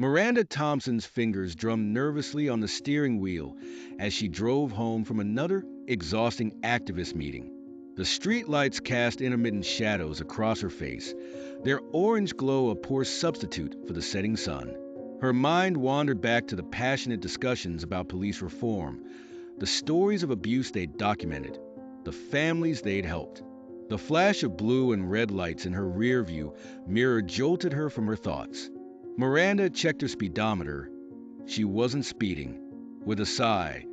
Miranda Thompson's fingers drummed nervously on the steering wheel as she drove home from another exhausting activist meeting. The streetlights cast intermittent shadows across her face, their orange glow a poor substitute for the setting sun. Her mind wandered back to the passionate discussions about police reform, the stories of abuse they'd documented, the families they'd helped. The flash of blue and red lights in her rear view mirror jolted her from her thoughts. Miranda checked her speedometer. She wasn't speeding. With a sigh,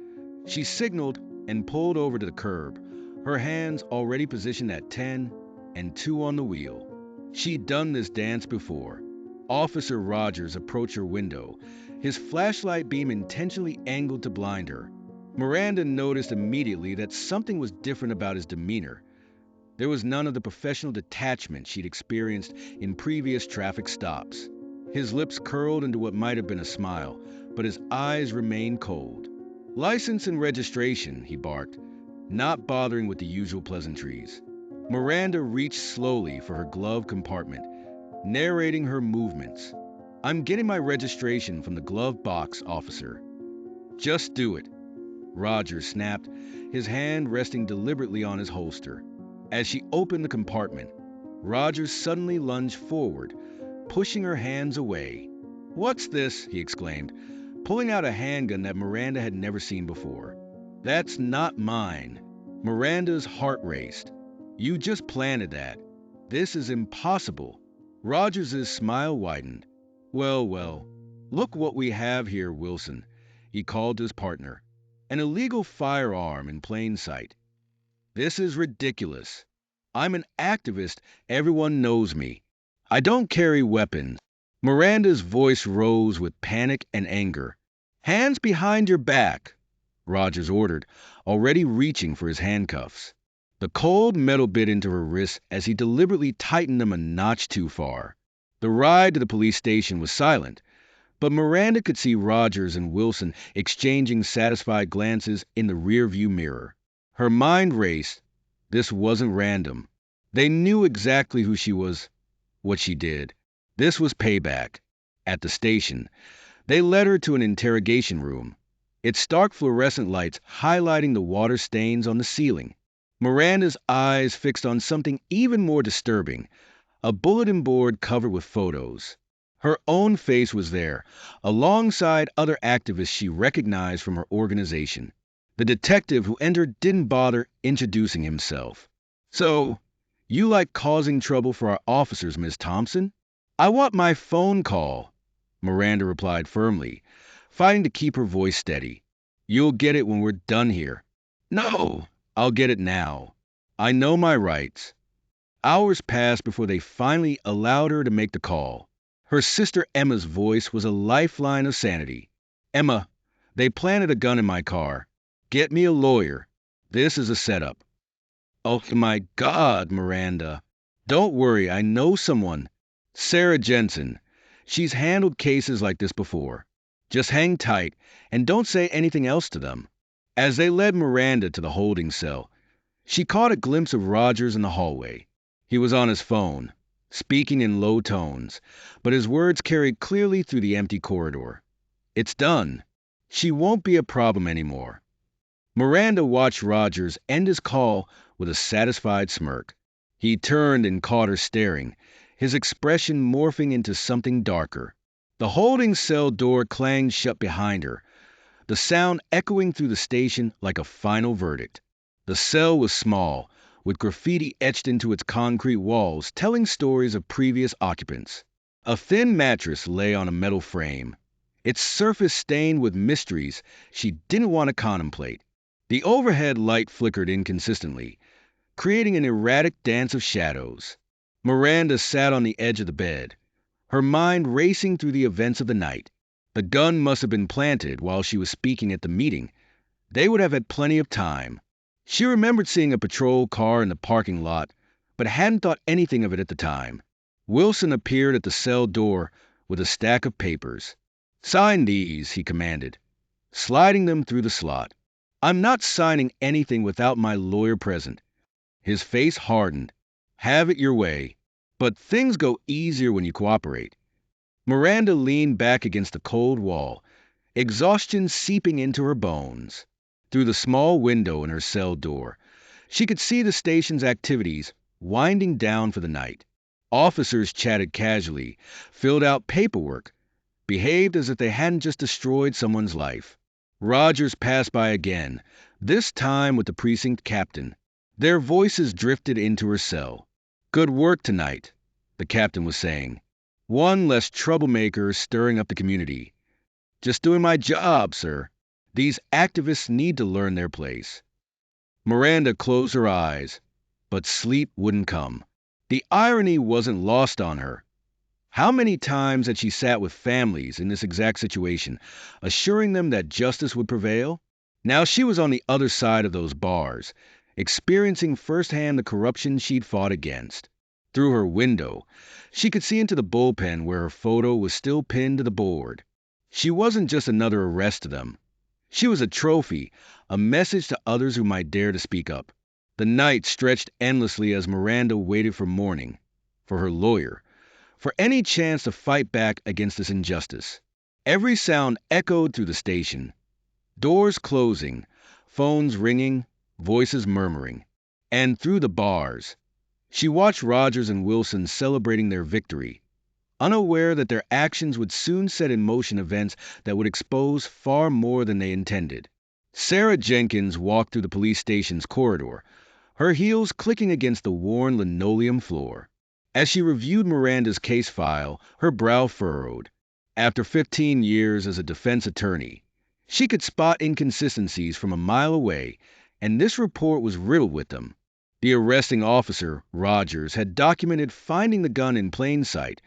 she signaled and pulled over to the curb, her hands already positioned at 10 and 2 on the wheel. She'd done this dance before. Officer Rogers approached her window, his flashlight beam intentionally angled to blind her. Miranda noticed immediately that something was different about his demeanor. There was none of the professional detachment she'd experienced in previous traffic stops. His lips curled into what might have been a smile, but his eyes remained cold. "License and registration," he barked, not bothering with the usual pleasantries. Miranda reached slowly for her glove compartment, narrating her movements. "I'm getting my registration from the glove box, officer." "Just do it," Rogers snapped, his hand resting deliberately on his holster. As she opened the compartment, Rogers suddenly lunged forward, pushing her hands away. "What's this?" he exclaimed, pulling out a handgun that Miranda had never seen before. "That's not mine." Miranda's heart raced. "You just planted that. This is impossible." Rogers's smile widened. "Well, well, look what we have here, Wilson," he called to his partner. "An illegal firearm in plain sight. This is ridiculous. I'm an activist. Everyone knows me. I don't carry weapons." Miranda's voice rose with panic and anger. "Hands behind your back," Rogers ordered, already reaching for his handcuffs. The cold metal bit into her wrists as he deliberately tightened them a notch too far. The ride to the police station was silent, but Miranda could see Rogers and Wilson exchanging satisfied glances in the rearview mirror. Her mind raced. This wasn't random. They knew exactly who she was, what she did. This was payback. At the station, they led her to an interrogation room, its stark fluorescent lights highlighting the water stains on the ceiling. Miranda's eyes fixed on something even more disturbing, a bulletin board covered with photos. Her own face was there, alongside other activists she recognized from her organization. The detective who entered didn't bother introducing himself. "So, you like causing trouble for our officers, Miss Thompson?" "I want my phone call," Miranda replied firmly, fighting to keep her voice steady. "You'll get it when we're done here." "No, I'll get it now. I know my rights." Hours passed before they finally allowed her to make the call. Her sister Emma's voice was a lifeline of sanity. "Emma, they planted a gun in my car. Get me a lawyer. This is a setup." "Oh my God, Miranda." "Don't worry, I know someone. Sarah Jensen. She's handled cases like this before. Just hang tight and don't say anything else to them." As they led Miranda to the holding cell, she caught a glimpse of Rogers in the hallway. He was on his phone, speaking in low tones, but his words carried clearly through the empty corridor. "It's done. She won't be a problem anymore." Miranda watched Rogers end his call with a satisfied smirk. He turned and caught her staring, his expression morphing into something darker. The holding cell door clanged shut behind her, the sound echoing through the station like a final verdict. The cell was small, with graffiti etched into its concrete walls telling stories of previous occupants. A thin mattress lay on a metal frame, its surface stained with mysteries she didn't want to contemplate. The overhead light flickered inconsistently, creating an erratic dance of shadows. Miranda sat on the edge of the bed, her mind racing through the events of the night. The gun must have been planted while she was speaking at the meeting. They would have had plenty of time. She remembered seeing a patrol car in the parking lot, but hadn't thought anything of it at the time. Wilson appeared at the cell door with a stack of papers. "Sign these," he commanded, sliding them through the slot. "I'm not signing anything without my lawyer present." His face hardened. "Have it your way. But things go easier when you cooperate." Miranda leaned back against the cold wall, exhaustion seeping into her bones. Through the small window in her cell door, she could see the station's activities winding down for the night. Officers chatted casually, filled out paperwork, behaved as if they hadn't just destroyed someone's life. Rogers passed by again, this time with the precinct captain. Their voices drifted into her cell. "Good work tonight," the captain was saying. "One less troublemaker stirring up the community. Just doing my job, sir. These activists need to learn their place." Miranda closed her eyes, but sleep wouldn't come. The irony wasn't lost on her. How many times had she sat with families in this exact situation, assuring them that justice would prevail? Now she was on the other side of those bars, experiencing firsthand the corruption she'd fought against. Through her window, she could see into the bullpen where her photo was still pinned to the board. She wasn't just another arrest to them. She was a trophy, a message to others who might dare to speak up. The night stretched endlessly as Miranda waited for morning, for her lawyer, for any chance to fight back against this injustice. Every sound echoed through the station. Doors closing, phones ringing, voices murmuring. And through the bars, she watched Rogers and Wilson celebrating their victory, unaware that their actions would soon set in motion events that would expose far more than they intended. Sarah Jenkins walked through the police station's corridor, her heels clicking against the worn linoleum floor. As she reviewed Miranda's case file, her brow furrowed. After 15 years as a defense attorney, she could spot inconsistencies from a mile away, and this report was riddled with them. The arresting officer, Rogers, had documented finding the gun in plain sight,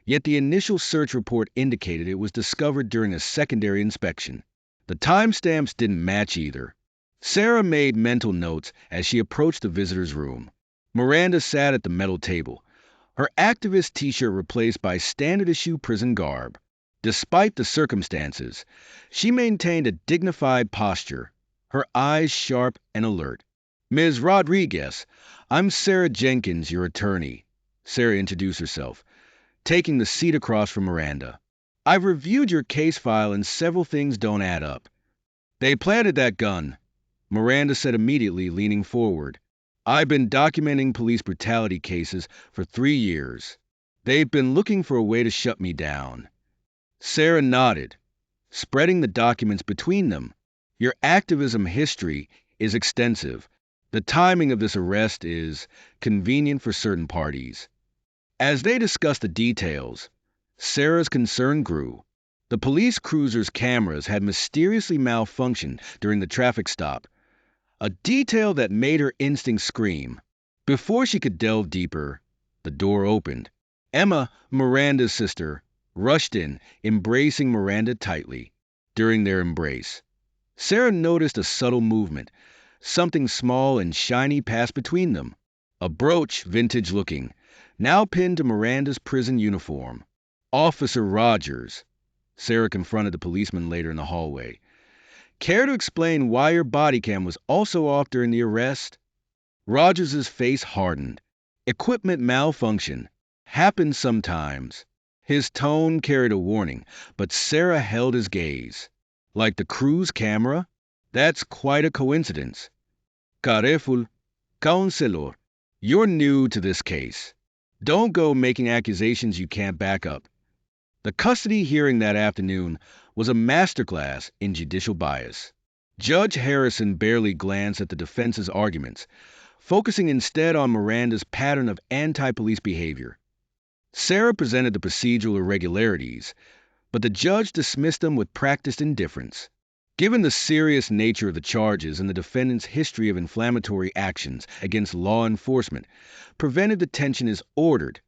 yet the initial search report indicated it was discovered during a secondary inspection. The timestamps didn't match either. Sarah made mental notes as she approached the visitor's room. Miranda sat at the metal table, her activist t-shirt replaced by standard-issue prison garb. Despite the circumstances, she maintained a dignified posture, her eyes sharp and alert. "Ms. Rodriguez, I'm Sarah Jenkins, your attorney," Sarah introduced herself, taking the seat across from Miranda. "I've reviewed your case file and several things don't add up." "They planted that gun," Miranda said immediately, leaning forward. "I've been documenting police brutality cases for 3 years. They've been looking for a way to shut me down." Sarah nodded, spreading the documents between them. "Your activism history is extensive. The timing of this arrest is convenient for certain parties." As they discussed the details, Sarah's concern grew. The police cruiser's cameras had mysteriously malfunctioned during the traffic stop, a detail that made her instincts scream. Before she could delve deeper, the door opened. Emma, Miranda's sister, rushed in, embracing Miranda tightly. During their embrace, Sarah noticed a subtle movement. Something small and shiny passed between them. A brooch, vintage-looking, now pinned to Miranda's prison uniform. "Officer Rogers," Sarah confronted the policeman later in the hallway. "Care to explain why your body cam was also off during the arrest?" Rogers's face hardened. "Equipment malfunction. Happens sometimes." His tone carried a warning, but Sarah held his gaze. "Like the cruise camera? That's quite a coincidence." "Careful, counselor. You're new to this case. Don't go making accusations you can't back up." The custody hearing that afternoon was a masterclass in judicial bias. Judge Harrison barely glanced at the defense's arguments, focusing instead on Miranda's pattern of anti-police behavior. Sarah presented the procedural irregularities, but the judge dismissed them with practiced indifference. Given the serious nature of the charges and the defendant's history of inflammatory actions against law enforcement, preventive detention is ordered,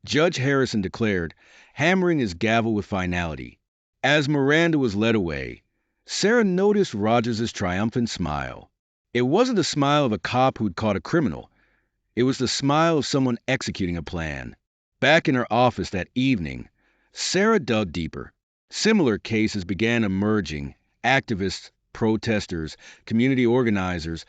Judge Harrison declared, hammering his gavel with finality. As Miranda was led away, Sarah noticed Rogers's triumphant smile. It wasn't the smile of a cop who'd caught a criminal. It was the smile of someone executing a plan. Back in her office that evening, Sarah dug deeper. Similar cases began emerging. Activists, protesters, community organizers,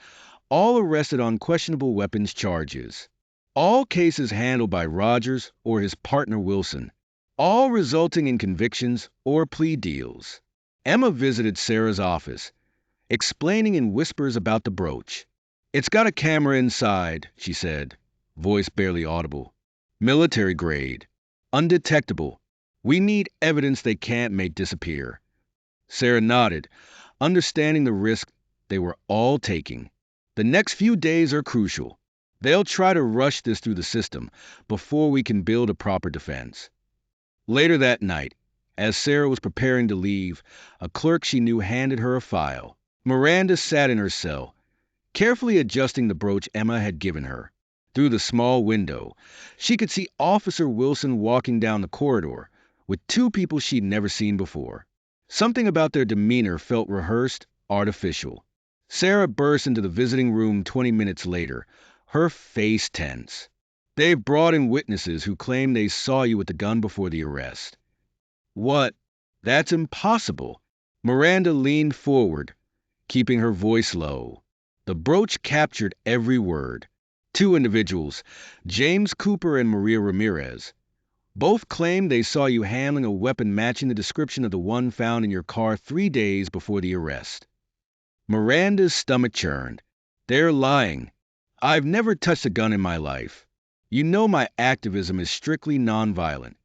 all arrested on questionable weapons charges. All cases handled by Rogers or his partner Wilson. all resulting in convictions or plea deals. Emma visited Sarah's office, explaining in whispers about the brooch. It's got a camera inside, she said, voice barely audible. Military grade. Undetectable. We need evidence they can't make disappear. Sarah nodded, understanding the risk they were all taking. The next few days are crucial. They'll try to rush this through the system before we can build a proper defense. Later that night, as Sarah was preparing to leave, a clerk she knew handed her a file. Miranda sat in her cell, carefully adjusting the brooch Emma had given her. Through the small window, she could see Officer Wilson walking down the corridor with two people she'd never seen before. Something about their demeanor felt rehearsed, artificial. Sarah burst into the visiting room 20 minutes later, her face tense. They've brought in witnesses who claim they saw you with the gun before the arrest. What? That's impossible. Miranda leaned forward, keeping her voice low. The brooch captured every word. Two individuals, James Cooper and Maria Ramirez, both claimed they saw you handling a weapon matching the description of the one found in your car 3 days before the arrest. Miranda's stomach churned. They're lying. I've never touched a gun in my life. You know my activism is strictly nonviolent.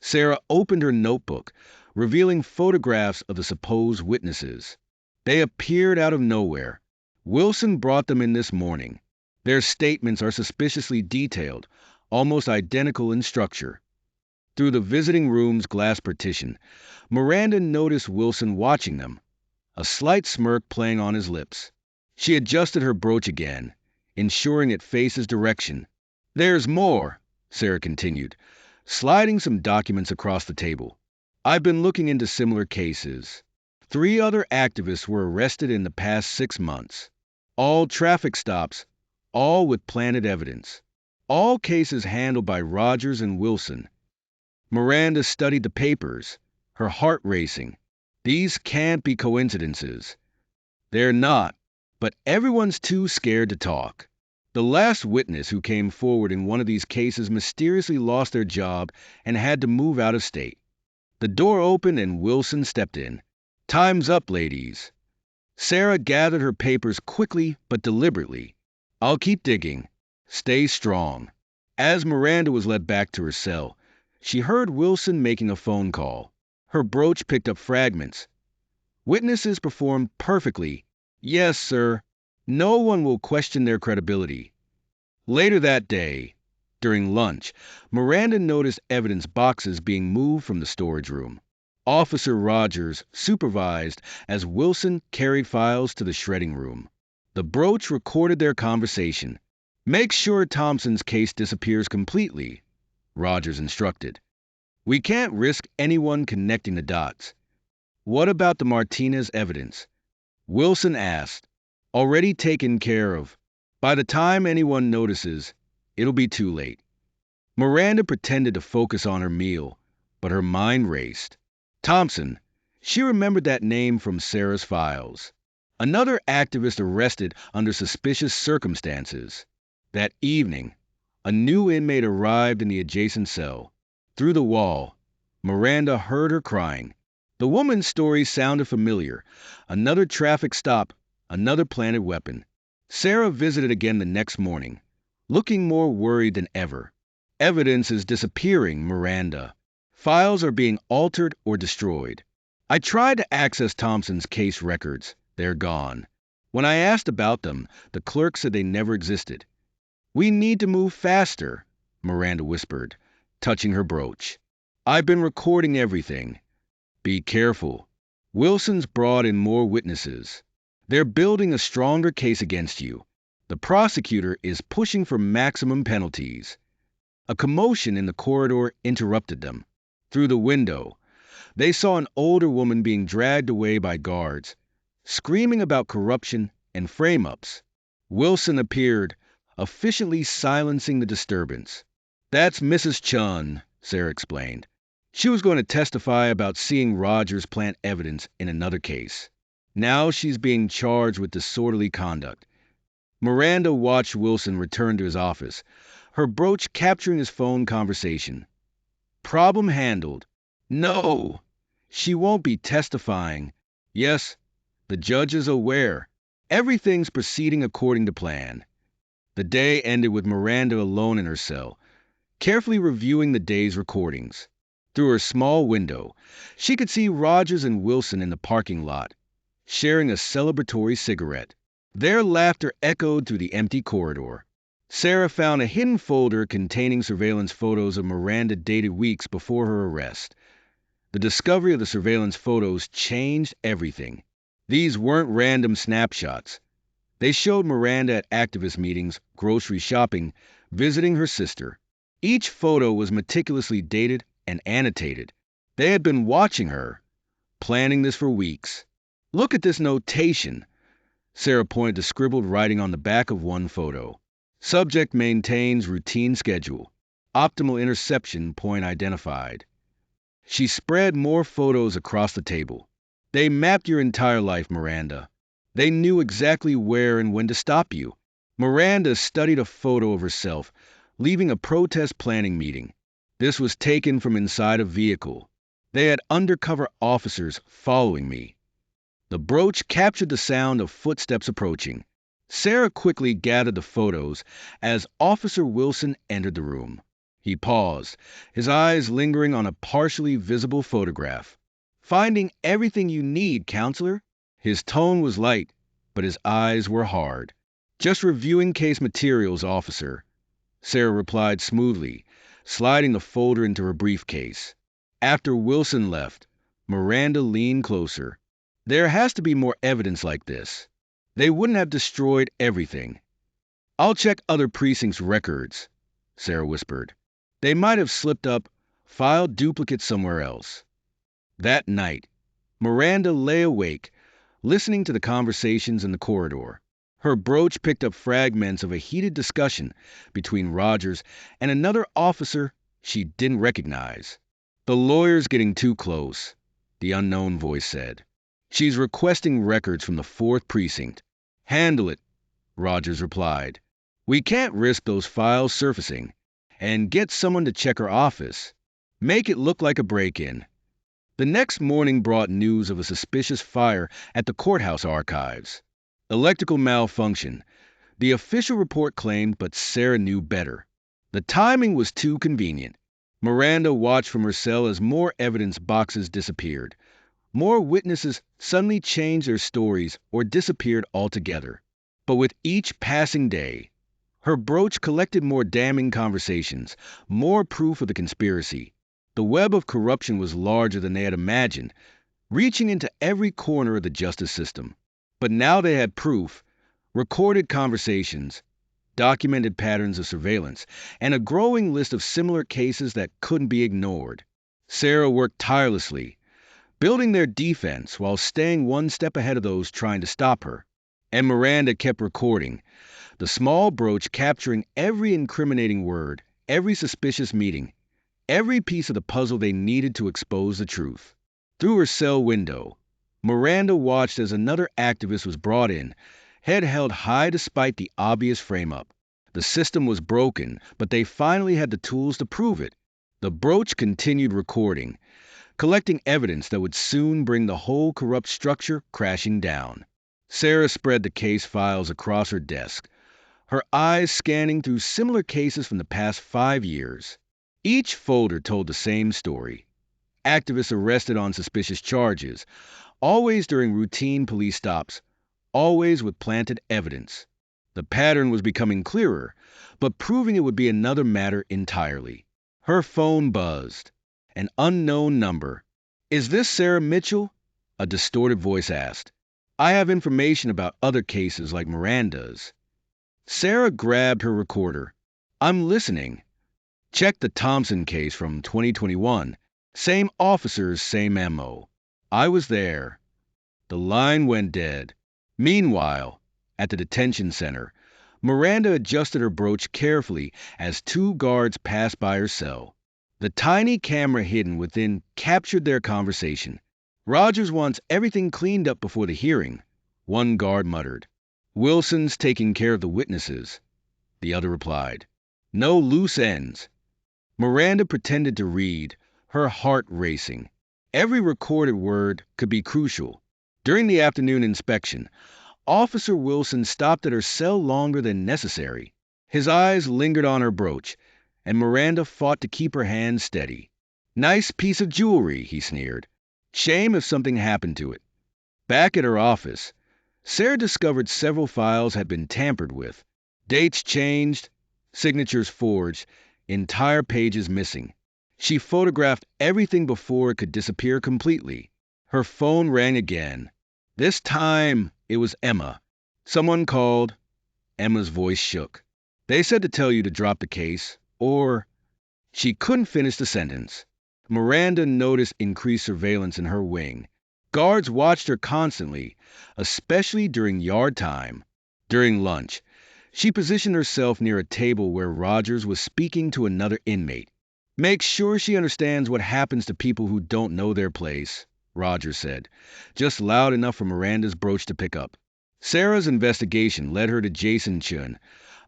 Sarah opened her notebook, revealing photographs of the supposed witnesses. They appeared out of nowhere. Wilson brought them in this morning. Their statements are suspiciously detailed, almost identical in structure. Through the visiting room's glass partition, Miranda noticed Wilson watching them, a slight smirk playing on his lips. She adjusted her brooch again, ensuring it faced his direction. There's more, Sarah continued, sliding some documents across the table. I've been looking into similar cases. 3 other activists were arrested in the past 6 months. All traffic stops, all with planted evidence. All cases handled by Rogers and Wilson. Miranda studied the papers, her heart racing. These can't be coincidences. They're not, but everyone's too scared to talk. The last witness who came forward in one of these cases mysteriously lost their job and had to move out of state. The door opened and Wilson stepped in. Time's up, ladies. Sarah gathered her papers quickly but deliberately. I'll keep digging. Stay strong. As Miranda was led back to her cell, she heard Wilson making a phone call. Her brooch picked up fragments. Witnesses performed perfectly. Yes, sir. No one will question their credibility. Later that day, during lunch, Miranda noticed evidence boxes being moved from the storage room. Officer Rogers supervised as Wilson carried files to the shredding room. The brooch recorded their conversation. Make sure Thompson's case disappears completely, Rogers instructed. We can't risk anyone connecting the dots. What about the Martinez evidence? Wilson asked. Already taken care of. By the time anyone notices, it'll be too late. Miranda pretended to focus on her meal, but her mind raced. Thompson. She remembered that name from Sarah's files. Another activist arrested under suspicious circumstances. That evening, a new inmate arrived in the adjacent cell. Through the wall, Miranda heard her crying. The woman's story sounded familiar. Another traffic stop, another planted weapon. Sarah visited again the next morning, looking more worried than ever. Evidence is disappearing, Miranda. Files are being altered or destroyed. I tried to access Thompson's case records. They're gone. When I asked about them, the clerk said they never existed. We need to move faster, Miranda whispered, touching her brooch. I've been recording everything. Be careful. Wilson's brought in more witnesses. They're building a stronger case against you. The prosecutor is pushing for maximum penalties. A commotion in the corridor interrupted them. Through the window, they saw an older woman being dragged away by guards, screaming about corruption and frame-ups. Wilson appeared, efficiently silencing the disturbance. That's Mrs. Chun, Sarah explained. She was going to testify about seeing Rogers plant evidence in another case. Now she's being charged with disorderly conduct. Miranda watched Wilson return to his office, her brooch capturing his phone conversation. Problem handled. No, she won't be testifying. Yes, the judge is aware. Everything's proceeding according to plan. The day ended with Miranda alone in her cell, carefully reviewing the day's recordings. Through her small window, she could see Rogers and Wilson in the parking lot, sharing a celebratory cigarette. Their laughter echoed through the empty corridor. Sarah found a hidden folder containing surveillance photos of Miranda dated weeks before her arrest. The discovery of the surveillance photos changed everything. These weren't random snapshots. They showed Miranda at activist meetings, grocery shopping, visiting her sister. Each photo was meticulously dated and annotated. They had been watching her, planning this for weeks. Look at this notation. Sarah pointed to scribbled writing on the back of one photo. Subject maintains routine schedule. Optimal interception point identified. She spread more photos across the table. They mapped your entire life, Miranda. They knew exactly where and when to stop you. Miranda studied a photo of herself, leaving a protest planning meeting. This was taken from inside a vehicle. They had undercover officers following me. The brooch captured the sound of footsteps approaching. Sarah quickly gathered the photos as Officer Wilson entered the room. He paused, his eyes lingering on a partially visible photograph. Finding everything you need, counselor? His tone was light, but his eyes were hard. Just reviewing case materials, officer, Sarah replied smoothly, sliding the folder into her briefcase. After Wilson left, Miranda leaned closer. There has to be more evidence like this. They wouldn't have destroyed everything. I'll check other precincts' records, Sarah whispered. They might have slipped up, filed duplicates somewhere else. That night, Miranda lay awake, listening to the conversations in the corridor. Her brooch picked up fragments of a heated discussion between Rogers and another officer she didn't recognize. The lawyer's getting too close, the unknown voice said. She's requesting records from the 4th precinct. Handle it, Rogers replied. We can't risk those files surfacing. And get someone to check her office. Make it look like a break-in. The next morning brought news of a suspicious fire at the courthouse archives. Electrical malfunction. The official report claimed, but Sarah knew better. The timing was too convenient. Miranda watched from her cell as more evidence boxes disappeared. More witnesses suddenly changed their stories or disappeared altogether. But with each passing day, her brooch collected more damning conversations, more proof of the conspiracy. The web of corruption was larger than they had imagined, reaching into every corner of the justice system. But now they had proof, recorded conversations, documented patterns of surveillance, and a growing list of similar cases that couldn't be ignored. Sarah worked tirelessly, building their defense while staying one step ahead of those trying to stop her. And Miranda kept recording, the small brooch capturing every incriminating word, every suspicious meeting, every piece of the puzzle they needed to expose the truth. Through her cell window, Miranda watched as another activist was brought in, head held high despite the obvious frame-up. The system was broken, but they finally had the tools to prove it. The brooch continued recording, collecting evidence that would soon bring the whole corrupt structure crashing down. Sarah spread the case files across her desk, her eyes scanning through similar cases from the past 5 years. Each folder told the same story. Activists arrested on suspicious charges, always during routine police stops, always with planted evidence. The pattern was becoming clearer, but proving it would be another matter entirely. Her phone buzzed. An unknown number. Is this Sarah Mitchell? A distorted voice asked. I have information about other cases like Miranda's. Sarah grabbed her recorder. I'm listening. Check the Thompson case from 2021. Same officers, same MO. I was there. The line went dead. Meanwhile, at the detention center, Miranda adjusted her brooch carefully as 2 guards passed by her cell. The tiny camera hidden within captured their conversation. Rogers wants everything cleaned up before the hearing, one guard muttered. Wilson's taking care of the witnesses, the other replied. No loose ends. Miranda pretended to read, her heart racing. Every recorded word could be crucial. During the afternoon inspection, Officer Wilson stopped at her cell longer than necessary. His eyes lingered on her brooch, and Miranda fought to keep her hands steady. "Nice piece of jewelry," he sneered. "Shame if something happened to it." Back at her office, Sarah discovered several files had been tampered with. Dates changed, signatures forged, entire pages missing. She photographed everything before it could disappear completely. Her phone rang again. This time, it was Emma. Someone called. Emma's voice shook. "They said to tell you to drop the case, or—" She couldn't finish the sentence. Miranda noticed increased surveillance in her wing. Guards watched her constantly, especially during yard time. During lunch, she positioned herself near a table where Rogers was speaking to another inmate. "Make sure she understands what happens to people who don't know their place," Rogers said, just loud enough for Miranda's brooch to pick up. Sarah's investigation led her to Jason Chun,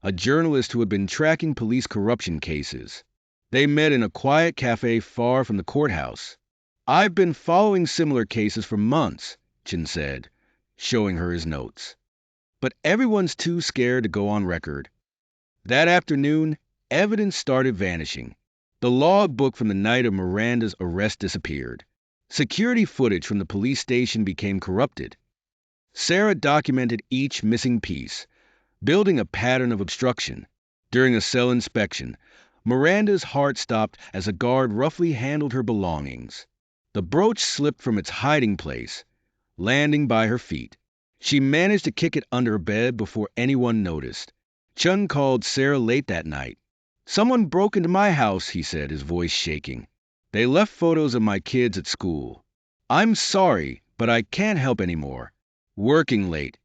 a journalist who had been tracking police corruption cases. They met in a quiet cafe far from the courthouse. "I've been following similar cases for months," Chun said, showing her his notes. "But everyone's too scared to go on record." That afternoon, evidence started vanishing. The logbook from the night of Miranda's arrest disappeared. Security footage from the police station became corrupted. Sarah documented each missing piece, building a pattern of obstruction. During a cell inspection, Miranda's heart stopped as a guard roughly handled her belongings. The brooch slipped from its hiding place, landing by her feet. She managed to kick it under her bed before anyone noticed. Chun called Sarah late that night. "Someone broke into my house," he said, his voice shaking. "They left photos of my kids at school. I'm sorry, but I can't help anymore." Working late,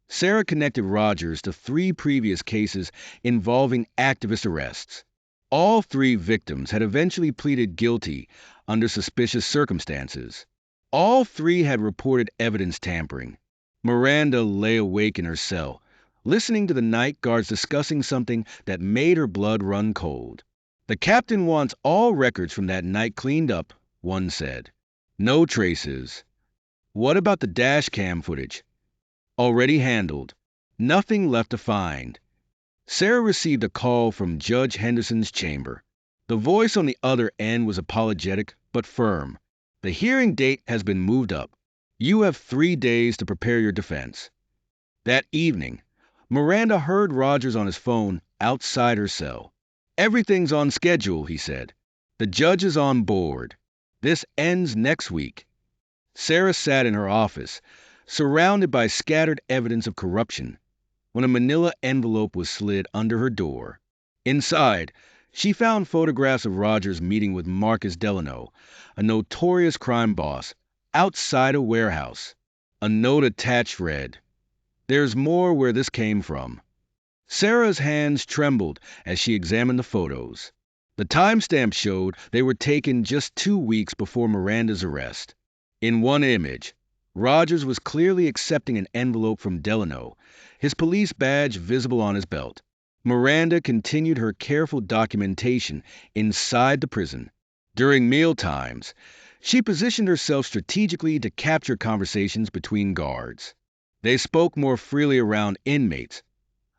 Sarah connected Rogers to 3 previous cases involving activist arrests. All 3 victims had eventually pleaded guilty under suspicious circumstances. All 3 had reported evidence tampering. Miranda lay awake in her cell, listening to the night guards discussing something that made her blood run cold. "The captain wants all records from that night cleaned up," one said. "No traces." "What about the dash cam footage?" "Already handled. Nothing left to find." Sarah received a call from Judge Henderson's chamber. The voice on the other end was apologetic but firm. "The hearing date has been moved up. You have 3 days to prepare your defense." That evening, Miranda heard Rogers on his phone outside her cell. "Everything's on schedule," he said. "The judge is on board. This ends next week." Sarah sat in her office, surrounded by scattered evidence of corruption, when a manila envelope was slid under her door. Inside, she found photographs of Rogers meeting with Marcus Delano, a notorious crime boss, outside a warehouse. A note attached read, "There's more where this came from." Sarah's hands trembled as she examined the photos. The timestamp showed they were taken just 2 weeks before Miranda's arrest. In one image, Rogers was clearly accepting an envelope from Delano, his police badge visible on his belt. Miranda continued her careful documentation inside the prison. During meal times, she positioned herself strategically to capture conversations between guards. They spoke more freely around inmates,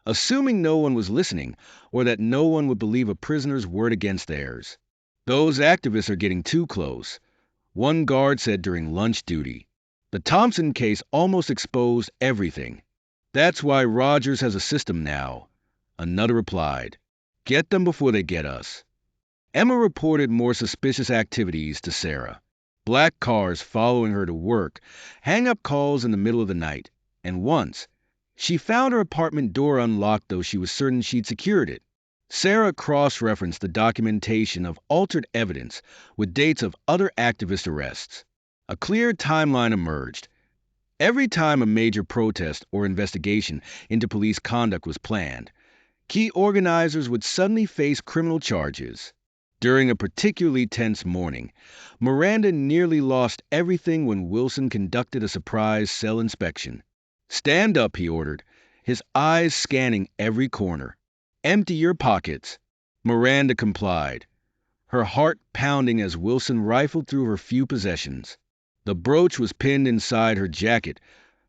assuming no one was listening or that no one would believe a prisoner's word against theirs. "Those activists are getting too close," one guard said during lunch duty. "The Thompson case almost exposed everything. That's why Rogers has a system now," another replied. "Get them before they get us." Emma reported more suspicious activities to Sarah. Black cars following her to work, hang-up calls in the middle of the night, and once, she found her apartment door unlocked though she was certain she'd secured it. Sarah cross-referenced the documentation of altered evidence with dates of other activist arrests. A clear timeline emerged. Every time a major protest or investigation into police conduct was planned, key organizers would suddenly face criminal charges. During a particularly tense morning, Miranda nearly lost everything when Wilson conducted a surprise cell inspection. "Stand up," he ordered, his eyes scanning every corner. "Empty your pockets." Miranda complied, her heart pounding as Wilson rifled through her few possessions. The brooch was pinned inside her jacket,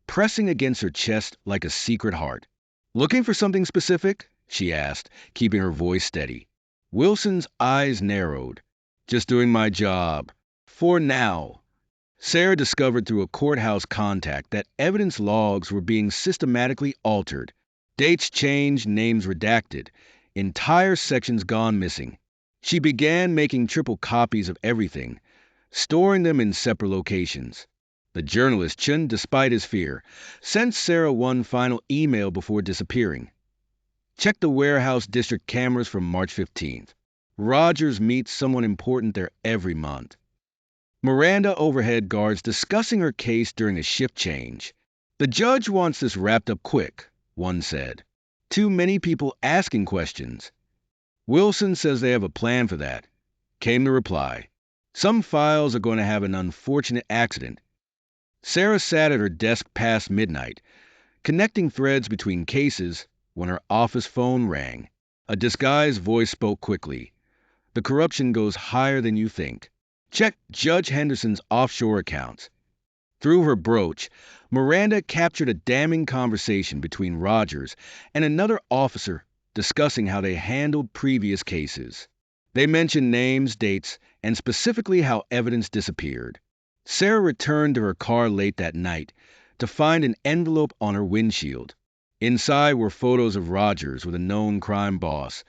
pressing against her chest like a secret heart. "Looking for something specific?" she asked, keeping her voice steady. Wilson's eyes narrowed. "Just doing my job. For now." Sarah discovered through a courthouse contact that evidence logs were being systematically altered. Dates changed, names redacted, entire sections gone missing. She began making triple copies of everything, storing them in separate locations. The journalist, Chun, despite his fear, sent Sarah one final email before disappearing. "Check the warehouse district cameras from March 15th. Rogers meets someone important there every month." Miranda overhead guards discussing her case during a shift change. "The judge wants this wrapped up quick," one said. "Too many people asking questions." "Wilson says they have a plan for that," came the reply. "Some files are going to have an unfortunate accident." Sarah sat at her desk past midnight, connecting threads between cases, when her office phone rang. A disguised voice spoke quickly. "The corruption goes higher than you think. Check Judge Henderson's offshore accounts." Through her brooch, Miranda captured a damning conversation between Rogers and another officer discussing how they handled previous cases. They mentioned names, dates, and specifically how evidence disappeared. Sarah returned to her car late that night to find an envelope on her windshield. Inside were photos of Rogers with a known crime boss,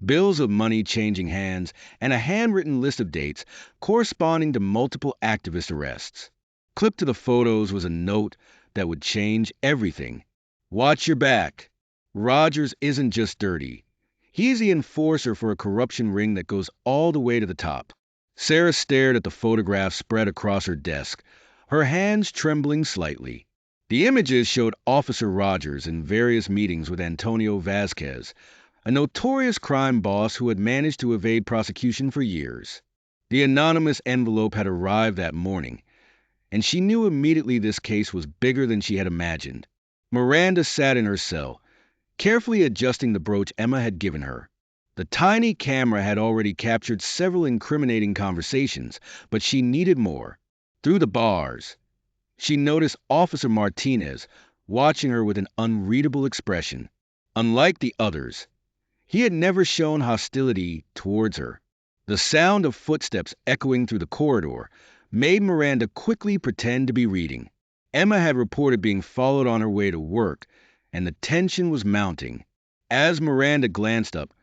bills of money changing hands, and a handwritten list of dates corresponding to multiple activist arrests. Clipped to the photos was a note that would change everything. "Watch your back. Rogers isn't just dirty. He's the enforcer for a corruption ring that goes all the way to the top." Sarah stared at the photograph spread across her desk, her hands trembling slightly. The images showed Officer Rogers in various meetings with Antonio Vasquez, a notorious crime boss who had managed to evade prosecution for years. The anonymous envelope had arrived that morning, and she knew immediately this case was bigger than she had imagined. Miranda sat in her cell, carefully adjusting the brooch Emma had given her. The tiny camera had already captured several incriminating conversations, but she needed more. Through the bars, she noticed Officer Martinez watching her with an unreadable expression. Unlike the others, he had never shown hostility towards her. The sound of footsteps echoing through the corridor made Miranda quickly pretend to be reading. Emma had reported being followed on her way to work, and the tension was mounting. As Miranda glanced up,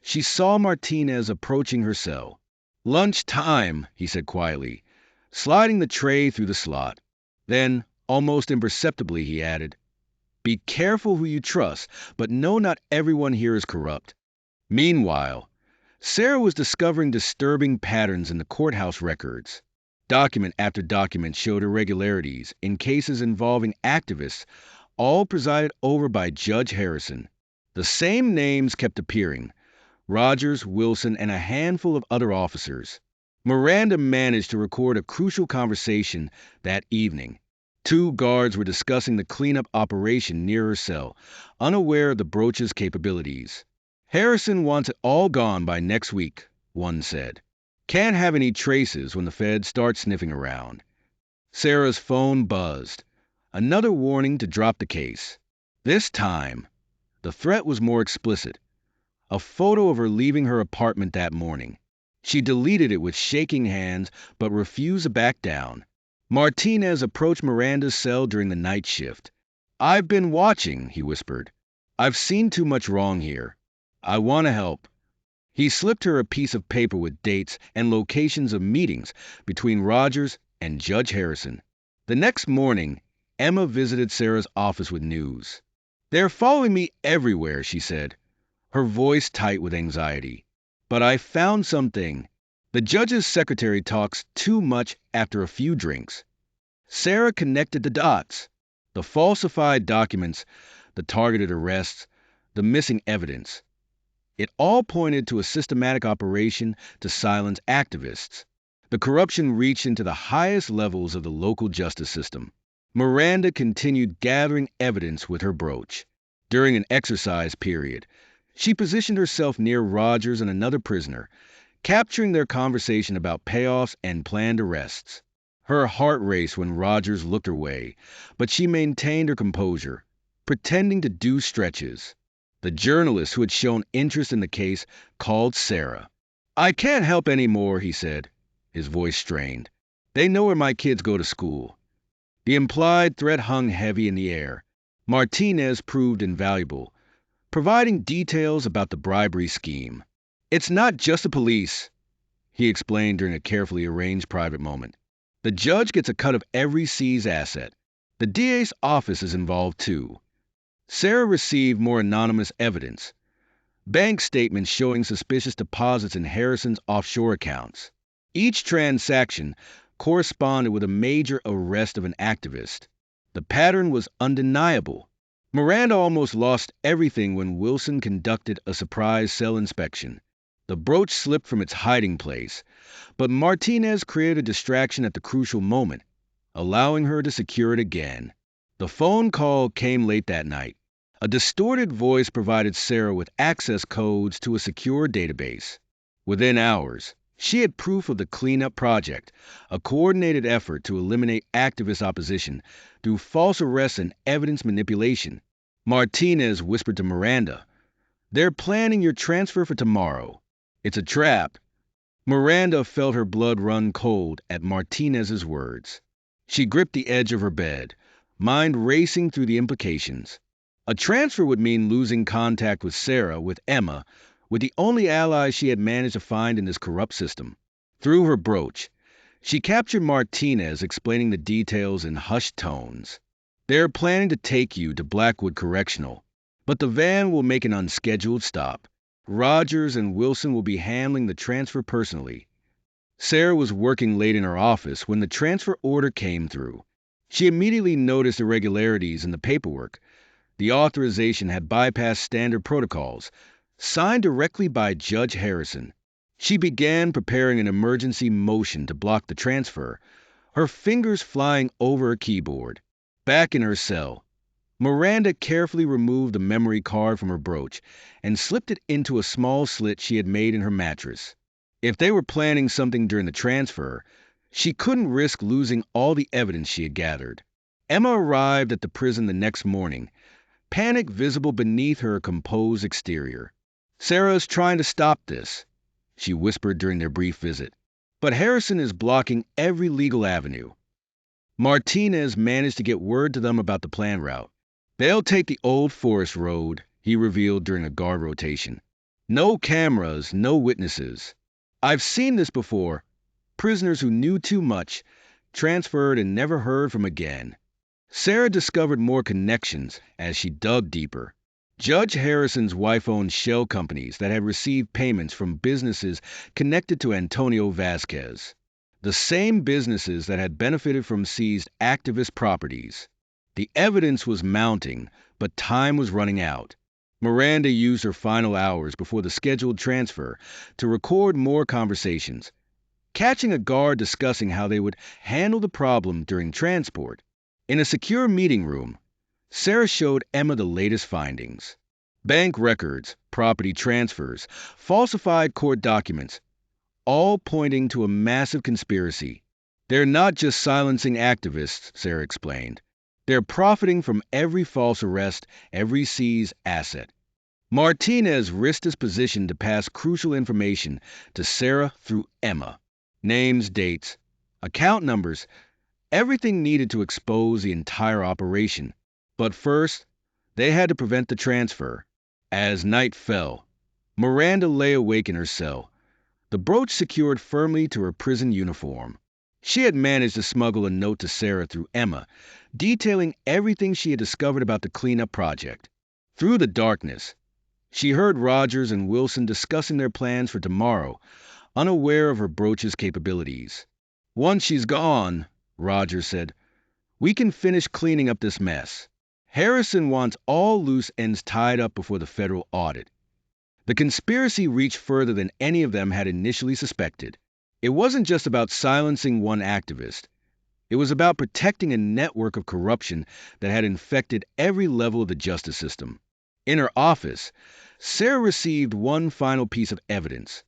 she saw Martinez approaching her cell. "Lunch time," he said quietly, sliding the tray through the slot. Then, almost imperceptibly, he added, "Be careful who you trust, but know not everyone here is corrupt." Meanwhile, Sarah was discovering disturbing patterns in the courthouse records. Document after document showed irregularities in cases involving activists, all presided over by Judge Harrison. The same names kept appearing: Rogers, Wilson, and a handful of other officers. Miranda managed to record a crucial conversation that evening. Two guards were discussing the cleanup operation near her cell, unaware of the brooch's capabilities. "Harrison wants it all gone by next week," one said. "Can't have any traces when the feds start sniffing around." Sarah's phone buzzed. Another warning to drop the case. This time, the threat was more explicit. A photo of her leaving her apartment that morning. She deleted it with shaking hands, but refused to back down. Martinez approached Miranda's cell during the night shift. "I've been watching," he whispered. "I've seen too much wrong here. I want to help." He slipped her a piece of paper with dates and locations of meetings between Rogers and Judge Harrison. The next morning, Emma visited Sarah's office with news. "They're following me everywhere," she said, her voice tight with anxiety. "But I found something. The judge's secretary talks too much after a few drinks." Sarah connected the dots. The falsified documents, the targeted arrests, the missing evidence. It all pointed to a systematic operation to silence activists. The corruption reached into the highest levels of the local justice system. Miranda continued gathering evidence with her brooch. During an exercise period, she positioned herself near Rogers and another prisoner, capturing their conversation about payoffs and planned arrests. Her heart raced when Rogers looked her way, but she maintained her composure, pretending to do stretches. The journalist who had shown interest in the case called Sarah. "I can't help any more," he said, his voice strained. "They know where my kids go to school." The implied threat hung heavy in the air. Martinez proved invaluable, providing details about the bribery scheme. "It's not just the police," he explained during a carefully arranged private moment. "The judge gets a cut of every seized asset. The DA's office is involved too." Sarah received more anonymous evidence, bank statements showing suspicious deposits in Harrison's offshore accounts. Each transaction corresponded with a major arrest of an activist. The pattern was undeniable. Miranda almost lost everything when Wilson conducted a surprise cell inspection. The brooch slipped from its hiding place, but Martinez created a distraction at the crucial moment, allowing her to secure it again. The phone call came late that night. A distorted voice provided Sarah with access codes to a secure database. Within hours, she had proof of the cleanup project, a coordinated effort to eliminate activist opposition through false arrests and evidence manipulation. Martinez whispered to Miranda, "They're planning your transfer for tomorrow. It's a trap." Miranda felt her blood run cold at Martinez's words. She gripped the edge of her bed, mind racing through the implications. A transfer would mean losing contact with Sarah, with Emma, with the only ally she had managed to find in this corrupt system. Through her brooch, she captured Martinez explaining the details in hushed tones. "They're planning to take you to Blackwood Correctional, but the van will make an unscheduled stop. Rogers and Wilson will be handling the transfer personally." Sarah was working late in her office when the transfer order came through. She immediately noticed irregularities in the paperwork. The authorization had bypassed standard protocols, signed directly by Judge Harrison. She began preparing an emergency motion to block the transfer, her fingers flying over her keyboard. Back in her cell, Miranda carefully removed the memory card from her brooch and slipped it into a small slit she had made in her mattress. If they were planning something during the transfer, she couldn't risk losing all the evidence she had gathered. Emma arrived at the prison the next morning, panic visible beneath her composed exterior. "Sarah's trying to stop this," she whispered during their brief visit. "But Harrison is blocking every legal avenue." Martinez managed to get word to them about the planned route. "They'll take the old forest road," he revealed during a guard rotation. "No cameras, no witnesses. I've seen this before. Prisoners who knew too much, transferred and never heard from again." Sarah discovered more connections as she dug deeper. Judge Harrison's wife owned shell companies that had received payments from businesses connected to Antonio Vasquez, the same businesses that had benefited from seized activist properties. The evidence was mounting, but time was running out. Miranda used her final hours before the scheduled transfer to record more conversations, catching a guard discussing how they would handle the problem during transport. In a secure meeting room, Sarah showed Emma the latest findings. Bank records, property transfers, falsified court documents, all pointing to a massive conspiracy. "They're not just silencing activists," Sarah explained. "They're profiting from every false arrest, every seized asset." Martinez risked his position to pass crucial information to Sarah through Emma. Names, dates, account numbers, everything needed to expose the entire operation. But first, they had to prevent the transfer. As night fell, Miranda lay awake in her cell, the brooch secured firmly to her prison uniform. She had managed to smuggle a note to Sarah through Emma, detailing everything she had discovered about the cleanup project. Through the darkness, she heard Rogers and Wilson discussing their plans for tomorrow, unaware of her brooch's capabilities. "Once she's gone," Rogers said, "we can finish cleaning up this mess. Harrison wants all loose ends tied up before the federal audit." The conspiracy reached further than any of them had initially suspected. It wasn't just about silencing one activist. It was about protecting a network of corruption that had infected every level of the justice system. In her office, Sarah received one final piece of evidence.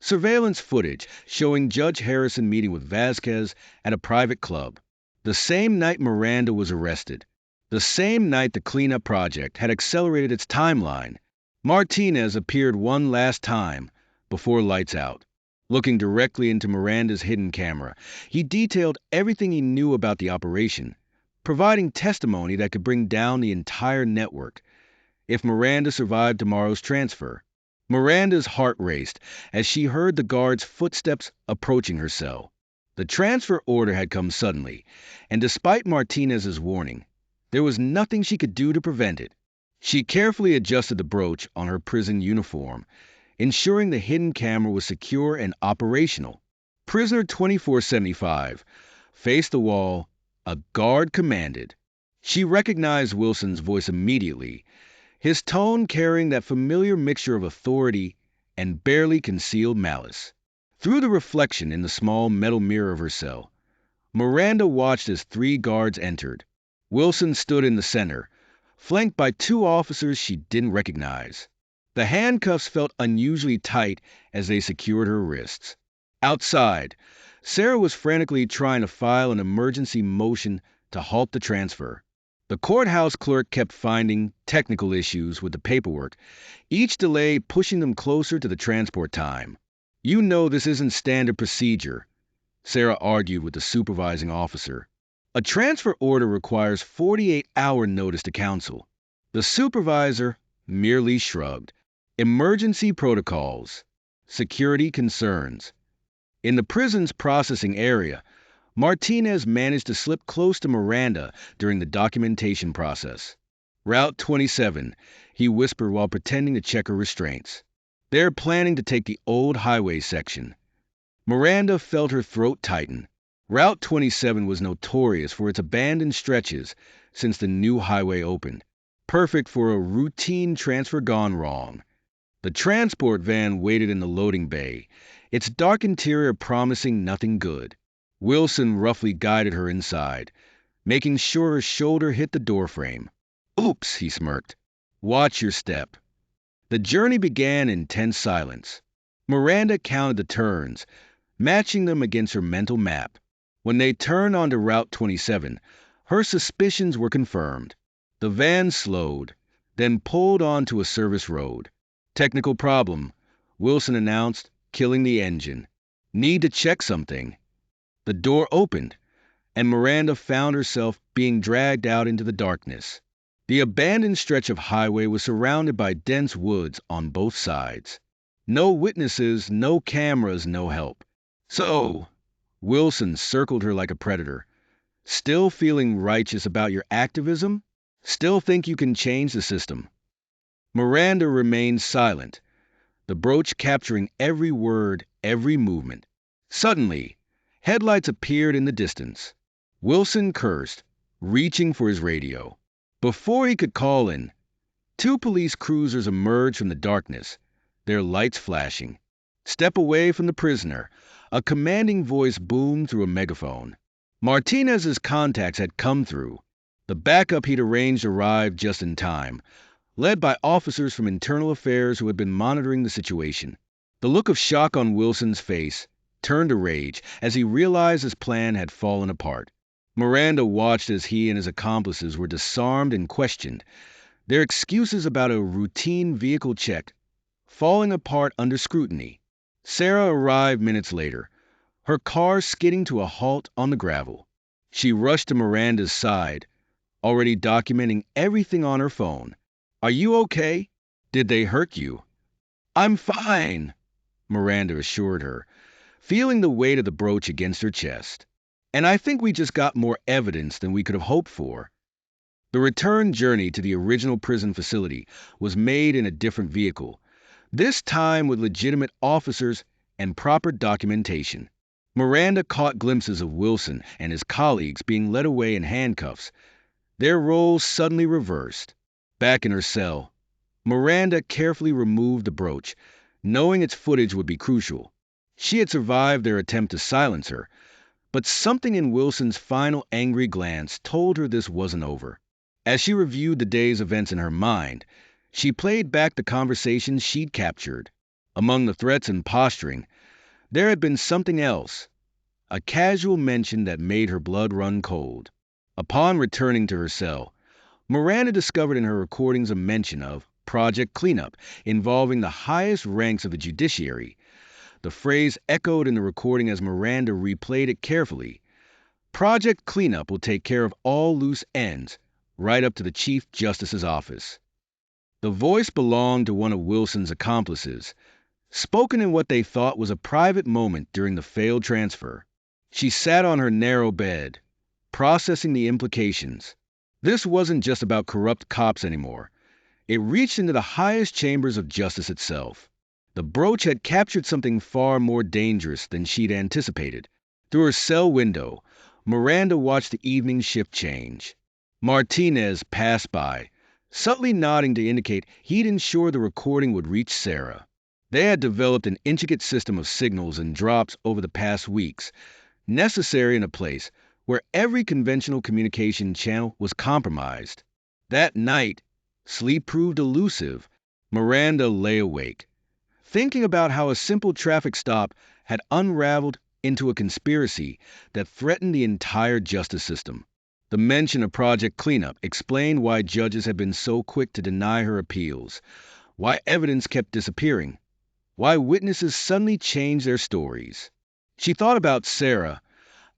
Surveillance footage showing Judge Harrison meeting with Vasquez at a private club. The same night Miranda was arrested. The same night the cleanup project had accelerated its timeline. Martinez appeared one last time before lights out. Looking directly into Miranda's hidden camera, he detailed everything he knew about the operation, providing testimony that could bring down the entire network if Miranda survived tomorrow's transfer. Miranda's heart raced as she heard the guard's footsteps approaching her cell. The transfer order had come suddenly, and despite Martinez's warning, there was nothing she could do to prevent it. She carefully adjusted the brooch on her prison uniform, ensuring the hidden camera was secure and operational. Prisoner 2475 faced the wall. A guard commanded. She recognized Wilson's voice immediately, his tone carrying that familiar mixture of authority and barely concealed malice. Through the reflection in the small metal mirror of her cell, Miranda watched as 3 guards entered. Wilson stood in the center, flanked by 2 officers she didn't recognize. The handcuffs felt unusually tight as they secured her wrists. Outside, Sarah was frantically trying to file an emergency motion to halt the transfer. The courthouse clerk kept finding technical issues with the paperwork, each delay pushing them closer to the transport time. "You know this isn't standard procedure," Sarah argued with the supervising officer. "A transfer order requires 48-hour notice to counsel." The supervisor merely shrugged. Emergency protocols. Security concerns. In the prison's processing area, Martinez managed to slip close to Miranda during the documentation process. "Route 27, he whispered while pretending to check her restraints. "They're planning to take the old highway section." Miranda felt her throat tighten. Route 27 was notorious for its abandoned stretches since the new highway opened, perfect for a routine transfer gone wrong. The transport van waited in the loading bay, its dark interior promising nothing good. Wilson roughly guided her inside, making sure her shoulder hit the doorframe. "Oops," he smirked. "Watch your step." The journey began in tense silence. Miranda counted the turns, matching them against her mental map. When they turned onto Route 27, her suspicions were confirmed. The van slowed, then pulled onto a service road. "Technical problem," Wilson announced, killing the engine. "Need to check something." The door opened, and Miranda found herself being dragged out into the darkness. The abandoned stretch of highway was surrounded by dense woods on both sides. No witnesses, no cameras, no help. "So," Wilson circled her like a predator, "still feeling righteous about your activism? Still think you can change the system?" Miranda remained silent, the brooch capturing every word, every movement. Suddenly, headlights appeared in the distance. Wilson cursed, reaching for his radio. Before he could call in, 2 police cruisers emerged from the darkness, their lights flashing. "Step away from the prisoner," a commanding voice boomed through a megaphone. Martinez's contacts had come through. The backup he'd arranged arrived just in time, led by officers from internal affairs who had been monitoring the situation. The look of shock on Wilson's face turned to rage as he realized his plan had fallen apart. Miranda watched as he and his accomplices were disarmed and questioned, their excuses about a routine vehicle check falling apart under scrutiny. Sarah arrived minutes later, her car skidding to a halt on the gravel. She rushed to Miranda's side, already documenting everything on her phone. "Are you okay? Did they hurt you?" "I'm fine," Miranda assured her, feeling the weight of the brooch against her chest. "And I think we just got more evidence than we could have hoped for." The return journey to the original prison facility was made in a different vehicle, this time with legitimate officers and proper documentation. Miranda caught glimpses of Wilson and his colleagues being led away in handcuffs, their roles suddenly reversed. Back in her cell, Miranda carefully removed the brooch, knowing its footage would be crucial. She had survived their attempt to silence her, but something in Wilson's final angry glance told her this wasn't over. As she reviewed the day's events in her mind, she played back the conversations she'd captured. Among the threats and posturing, there had been something else, a casual mention that made her blood run cold. Upon returning to her cell, Miranda discovered in her recordings a mention of Project Cleanup involving the highest ranks of the judiciary. The phrase echoed in the recording as Miranda replayed it carefully. Project Cleanup will take care of all loose ends, right up to the Chief Justice's office. The voice belonged to one of Wilson's accomplices, spoken in what they thought was a private moment during the failed transfer. She sat on her narrow bed, processing the implications. This wasn't just about corrupt cops anymore. It reached into the highest chambers of justice itself. The brooch had captured something far more dangerous than she'd anticipated. Through her cell window, Miranda watched the evening shift change. Martinez passed by, subtly nodding to indicate he'd ensure the recording would reach Sarah. They had developed an intricate system of signals and drops over the past weeks, necessary in a place where every conventional communication channel was compromised. That night, sleep proved elusive. Miranda lay awake, thinking about how a simple traffic stop had unraveled into a conspiracy that threatened the entire justice system. The mention of Project Cleanup explained why judges had been so quick to deny her appeals, why evidence kept disappearing, why witnesses suddenly changed their stories. She thought about Sarah,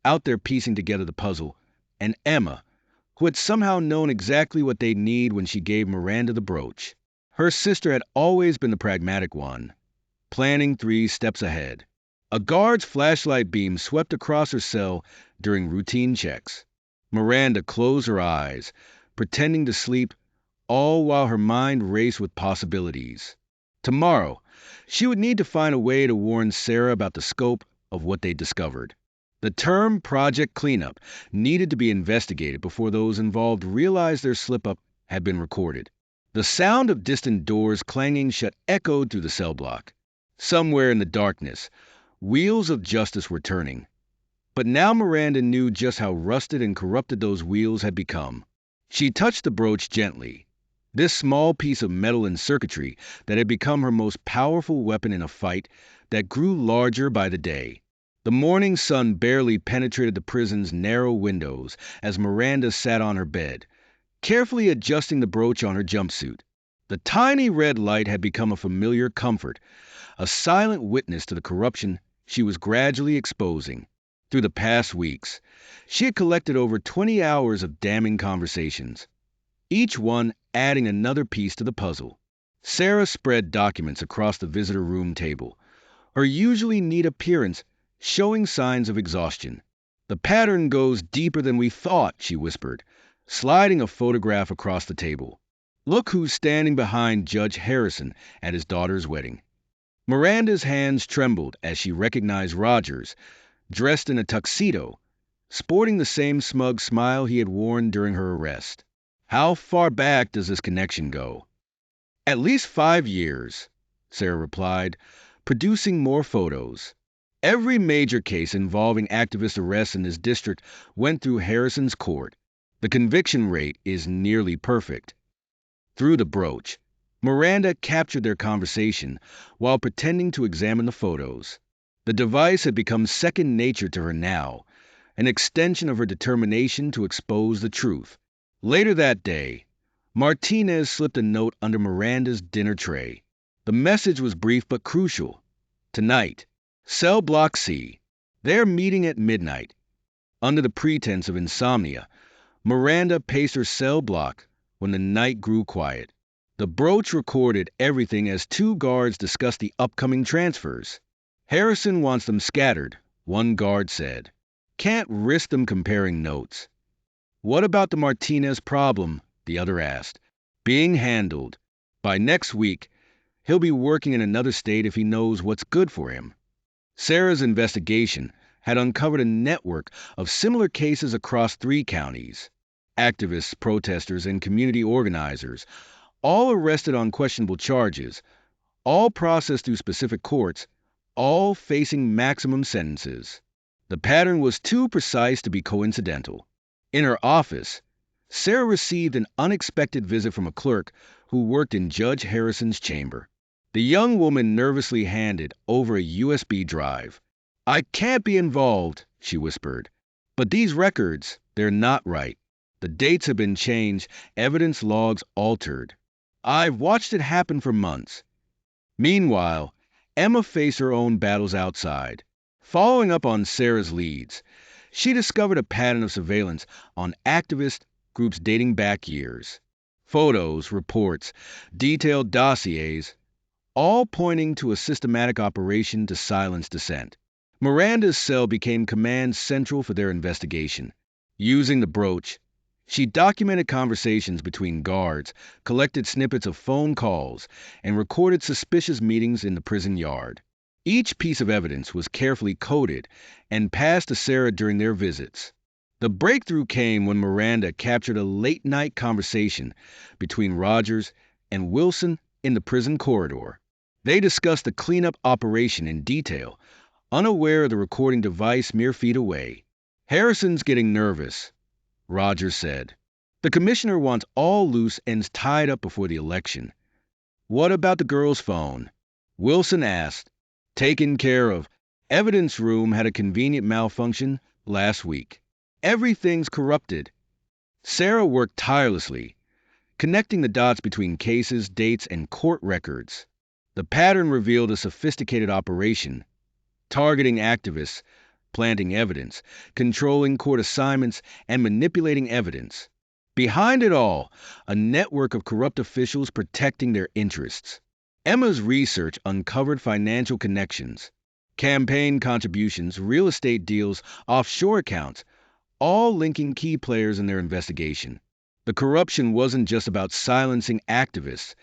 out there piecing together the puzzle, and Emma, who had somehow known exactly what they'd need when she gave Miranda the brooch. Her sister had always been the pragmatic one, planning 3 steps ahead. A guard's flashlight beam swept across her cell during routine checks. Miranda closed her eyes, pretending to sleep, all while her mind raced with possibilities. Tomorrow, she would need to find a way to warn Sarah about the scope of what they'd discovered. The term Project Cleanup needed to be investigated before those involved realized their slip-up had been recorded. The sound of distant doors clanging shut echoed through the cell block. Somewhere in the darkness, wheels of justice were turning. But now Miranda knew just how rusted and corrupted those wheels had become. She touched the brooch gently, this small piece of metal and circuitry that had become her most powerful weapon in a fight that grew larger by the day. The morning sun barely penetrated the prison's narrow windows as Miranda sat on her bed, carefully adjusting the brooch on her jumpsuit. The tiny red light had become a familiar comfort, a silent witness to the corruption she was gradually exposing. Through the past weeks, she had collected over 20 hours of damning conversations, each one adding another piece to the puzzle. Sarah spread documents across the visitor room table, her usually neat appearance showing signs of exhaustion. "The pattern goes deeper than we thought," she whispered, sliding a photograph across the table. "Look who's standing behind Judge Harrison at his daughter's wedding." Miranda's hands trembled as she recognized Rogers, dressed in a tuxedo, sporting the same smug smile he had worn during her arrest. "How far back does this connection go?" "At least 5 years," Sarah replied, producing more photos. Every major case involving activist arrests in this district went through Harrison's court. The conviction rate is nearly perfect. Through the brooch, Miranda captured their conversation while pretending to examine the photos. The device had become second nature to her now, an extension of her determination to expose the truth. Later that day, Martinez slipped a note under Miranda's dinner tray. The message was brief but crucial. "Tonight, Cell Block C. They're meeting at midnight." Under the pretense of insomnia, Miranda paced her cell block when the night grew quiet. The brooch recorded everything as 2 guards discussed the upcoming transfers. "Harrison wants them scattered," one guard said. "Can't risk them comparing notes." "What about the Martinez problem?" the other asked. "Being handled. By next week, he'll be working in another state if he knows what's good for him." Sarah's investigation had uncovered a network of similar cases across 3 counties. Activists, protesters, and community organizers, all arrested on questionable charges, all processed through specific courts, all facing maximum sentences. The pattern was too precise to be coincidental. In her office, Sarah received an unexpected visit from a clerk who worked in Judge Harrison's chamber. The young woman nervously handed over a USB drive. "I can't be involved," she whispered. "But these records, they're not right. The dates have been changed, evidence logs altered. I've watched it happen for months." Meanwhile, Emma faced her own battles outside. Following up on Sarah's leads, she discovered a pattern of surveillance on activist groups dating back years. Photos, reports, detailed dossiers, all pointing to a systematic operation to silence dissent. Miranda's cell became command central for their investigation. Using the brooch, she documented conversations between guards, collected snippets of phone calls, and recorded suspicious meetings in the prison yard. Each piece of evidence was carefully coded and passed to Sarah during their visits. The breakthrough came when Miranda captured a late-night conversation between Rogers and Wilson in the prison corridor. They discussed the cleanup operation in detail, unaware of the recording device mere feet away. "Harrison's getting nervous," Rogers said. "The commissioner wants all loose ends tied up before the election." "What about the girl's phone?" Wilson asked. "Taken care of. Evidence room had a convenient malfunction last week. Everything's corrupted." Sarah worked tirelessly, connecting the dots between cases, dates, and court records. The pattern revealed a sophisticated operation, targeting activists, planting evidence, controlling court assignments, and manipulating evidence. Behind it all, a network of corrupt officials protecting their interests. Emma's research uncovered financial connections, campaign contributions, real estate deals, offshore accounts, all linking key players in their investigation. The corruption wasn't just about silencing activists,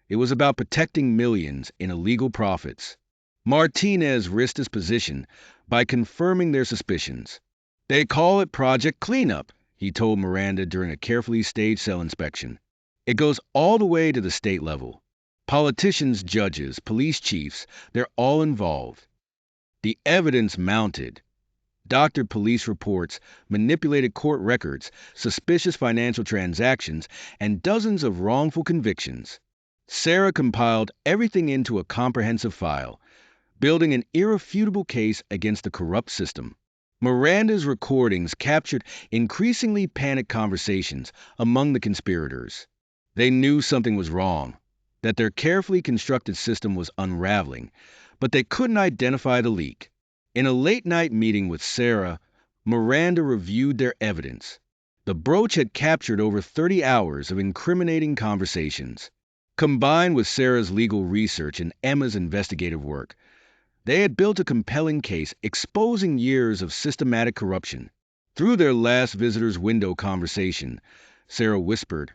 it was about protecting millions in illegal profits. Martinez risked his position by confirming their suspicions. "They call it Project Cleanup," he told Miranda during a carefully staged cell inspection. "It goes all the way to the state level. Politicians, judges, police chiefs, they're all involved." The evidence mounted. Doctored police reports, manipulated court records, suspicious financial transactions, and dozens of wrongful convictions. Sarah compiled everything into a comprehensive file, building an irrefutable case against the corrupt system. Miranda's recordings captured increasingly panicked conversations among the conspirators. They knew something was wrong, that their carefully constructed system was unraveling, but they couldn't identify the leak. In a late-night meeting with Sarah, Miranda reviewed their evidence. The brooch had captured over 30 hours of incriminating conversations. Combined with Sarah's legal research and Emma's investigative work, they had built a compelling case exposing years of systematic corruption. Through their last visitor's window conversation, Sarah whispered,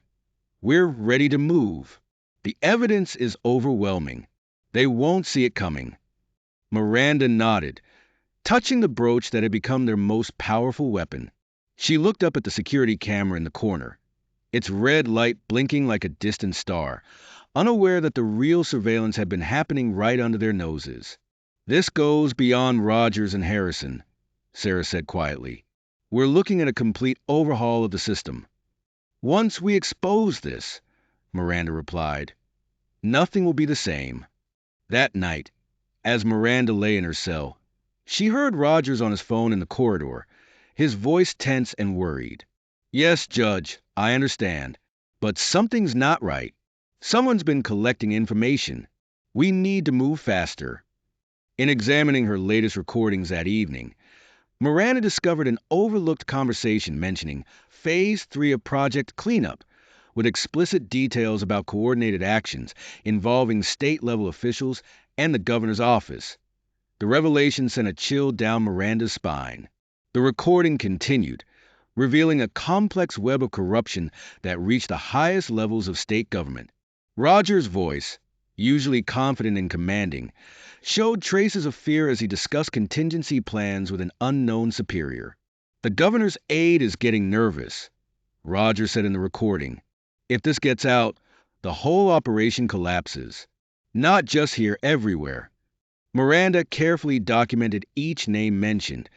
"We're ready to move. The evidence is overwhelming. They won't see it coming." Miranda nodded, touching the brooch that had become their most powerful weapon. She looked up at the security camera in the corner, its red light blinking like a distant star, unaware that the real surveillance had been happening right under their noses. "This goes beyond Rogers and Harrison," Sarah said quietly. "We're looking at a complete overhaul of the system." "Once we expose this," Miranda replied, "nothing will be the same." That night, as Miranda lay in her cell, she heard Rogers on his phone in the corridor, his voice tense and worried. "Yes, Judge, I understand. But something's not right. Someone's been collecting information. We need to move faster." In examining her latest recordings that evening, Miranda discovered an overlooked conversation mentioning Phase 3 of Project Cleanup, with explicit details about coordinated actions involving state-level officials and the governor's office. The revelation sent a chill down Miranda's spine. The recording continued, revealing a complex web of corruption that reached the highest levels of state government. Roger's voice, usually confident and commanding, showed traces of fear as he discussed contingency plans with an unknown superior. "The governor's aide is getting nervous," Roger said in the recording. "If this gets out, the whole operation collapses. Not just here, everywhere." Miranda carefully documented each name mentioned,